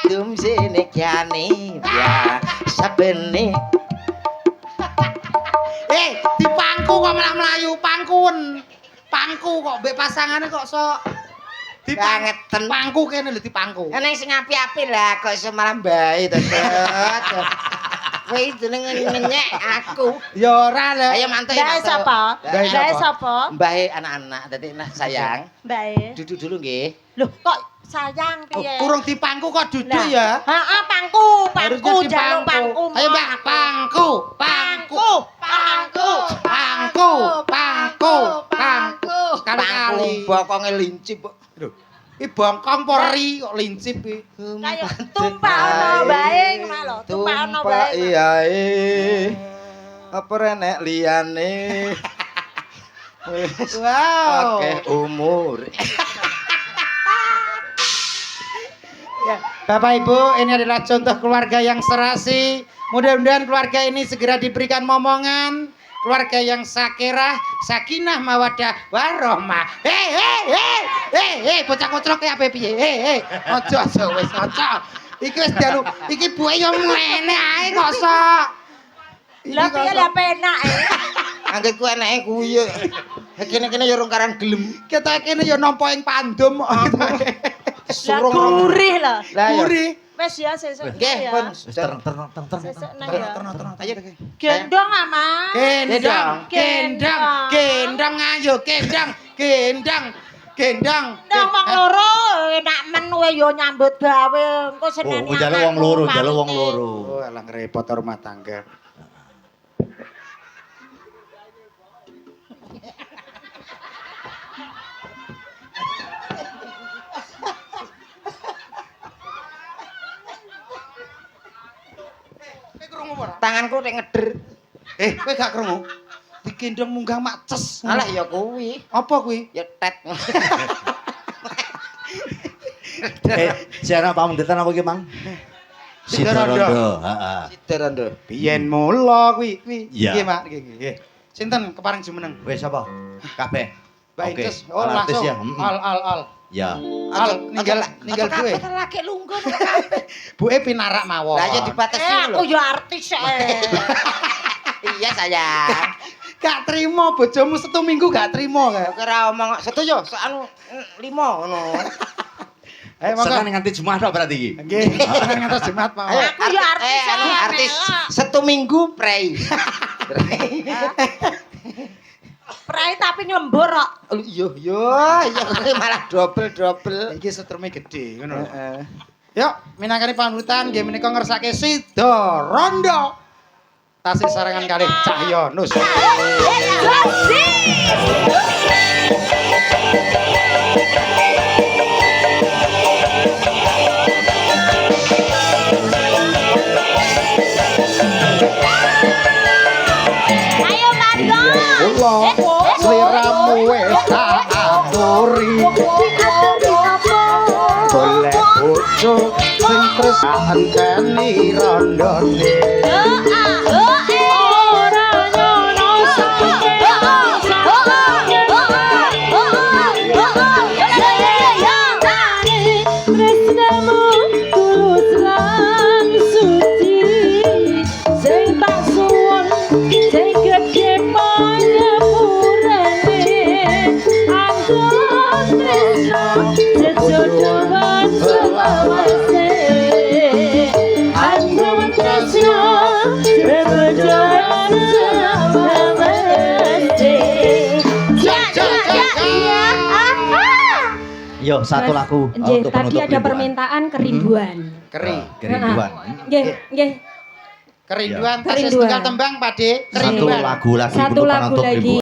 S2: Tum sene kaneka sabene.
S1: Di pangku kok malah melayu, pangkun. Pangku kok mbek pasangane kok sok di
S2: Ngeten.
S1: pangku kene lho di pangku.
S2: Eneng sing api-api lah kok iso malah bae to, Dot. Kowe jeneng ngenyek aku.
S1: Ya ora lho.
S2: Ayo mantuk
S7: Mbak sapa?
S1: Mbak
S7: Mbak sapa?
S2: Mbae anak-anak dadi nah sayang.
S7: Mbak.
S2: Duduk dulu nggih.
S7: Loh kok sayang piye?
S1: Kurung di pangku kok duduk
S7: Lah,
S1: ya.
S7: Heeh, pangku,
S1: Harusnya di
S7: jaluk pangku.
S1: Ayo Mbak, pangku, pangku,
S7: pangku,
S1: pangku, pangku, pangku. Sekali-kali.
S2: Bokonge lincip kok.
S1: Lho, iki bongkong pori kok lincip iki.
S7: Kayak tumpah ono bae ngono lho, tumpah ono bae.
S2: Iyae. Apa renek liyane?
S1: Wow.
S2: Akeh umur.
S1: Ya, Bapak Ibu, ini adalah contoh keluarga yang serasi. Mudah-mudahan keluarga ini segera diberikan momongan. Keluarga yang sakinah, sakinah, mawadah, warohmah. Bocah kocrok ya apa piye? Ojo wis ojo. Iki wis dalu, iki buke yo mene ae kok sok.
S7: Lah piye lah penak
S2: Angger ku enake kuwi yo. Kene-kene yo rong karan gelem.
S1: Kita kene yo nampa ing pandum.
S7: Lah gurih lah.
S2: Lah yo.
S1: Gurih.
S7: Wes ya sesuk.
S2: Nggih, pun.
S4: Terang.
S7: Sesuk nang ya.
S1: Ayo.
S7: Gendong ama.
S1: Gendang, gendang, gendang ayo, gendang, gendang, gendang.
S7: Ndang wong loro enak men kowe yo nyambut gawe engko seneni.
S4: Oh, njaluk wong loro, njaluk wong loro.
S1: Oh, alah repot rumah tangga.
S2: Tanganku nek ngeder.
S1: Kowe gak krungu? Digendong munggah mak ces.
S2: Alah ya kuwi.
S1: Apa kuwi?
S2: Ya tet.
S4: Siapa pamundutan apa ki, Mang?
S1: Sidarondo.
S4: Sidarondo, heeh.
S2: Sidarondo.
S1: Biyen mula kuwi.
S4: Iya.
S1: Nggih, Mak, nggih. Sinten kepareng jumeneng?
S4: Wes apa? Kabeh.
S1: Mbak
S4: Oke.
S1: Inces. Oh,
S4: Artis
S1: langsung.
S4: ya.
S1: Al.
S4: Ya.
S1: Ninggal buwe.
S2: Laki lungguh kabeh.
S1: Buwe pinarak mawon.
S2: Lah ya dibatasi
S7: Aku
S2: lho.
S7: yo artis
S2: Iya sayang.
S1: Gak trimo bojomu setu minggu gak trimo gak.
S2: Ora omong setuju anu 5 ngono.
S1: Ayo monggo.
S4: Sekarang nganti Jumat tok berarti iki.
S1: Nggih, seneng ngantos Jumat mawon.
S2: Ayo,
S7: Aku ya artis,
S2: anu
S7: saya
S2: artis
S7: melok.
S2: setu minggu prei.
S7: Prai tapi nyembur kok.
S2: Iya malah double.
S1: Iki setreme gedhe ngono lho. Yuk, minangkani panutan nggih menika ngersake Sidarondo. Tasih sarangan kalih Cahya Nus.
S7: Ayo Margo.
S1: Kula sliramu wis tak aturi. Golek bojo sing tresnani rondone.
S4: Yo, satu lagu
S8: Nggih,
S4: untuk
S8: tadi
S4: penutup
S8: ada
S4: rinduan.
S8: permintaan kerinduan.
S1: Keri.
S4: Kerinduan.
S8: Nggih, nggih.
S1: Kerinduan tasih
S8: Kerinduan.
S1: setunggal tembang, Pak De.
S4: Satu
S1: Kerinduan.
S4: lagu lagi
S8: Satu
S4: untuk
S8: lagu
S4: penutup
S8: lagi.
S4: rinduan.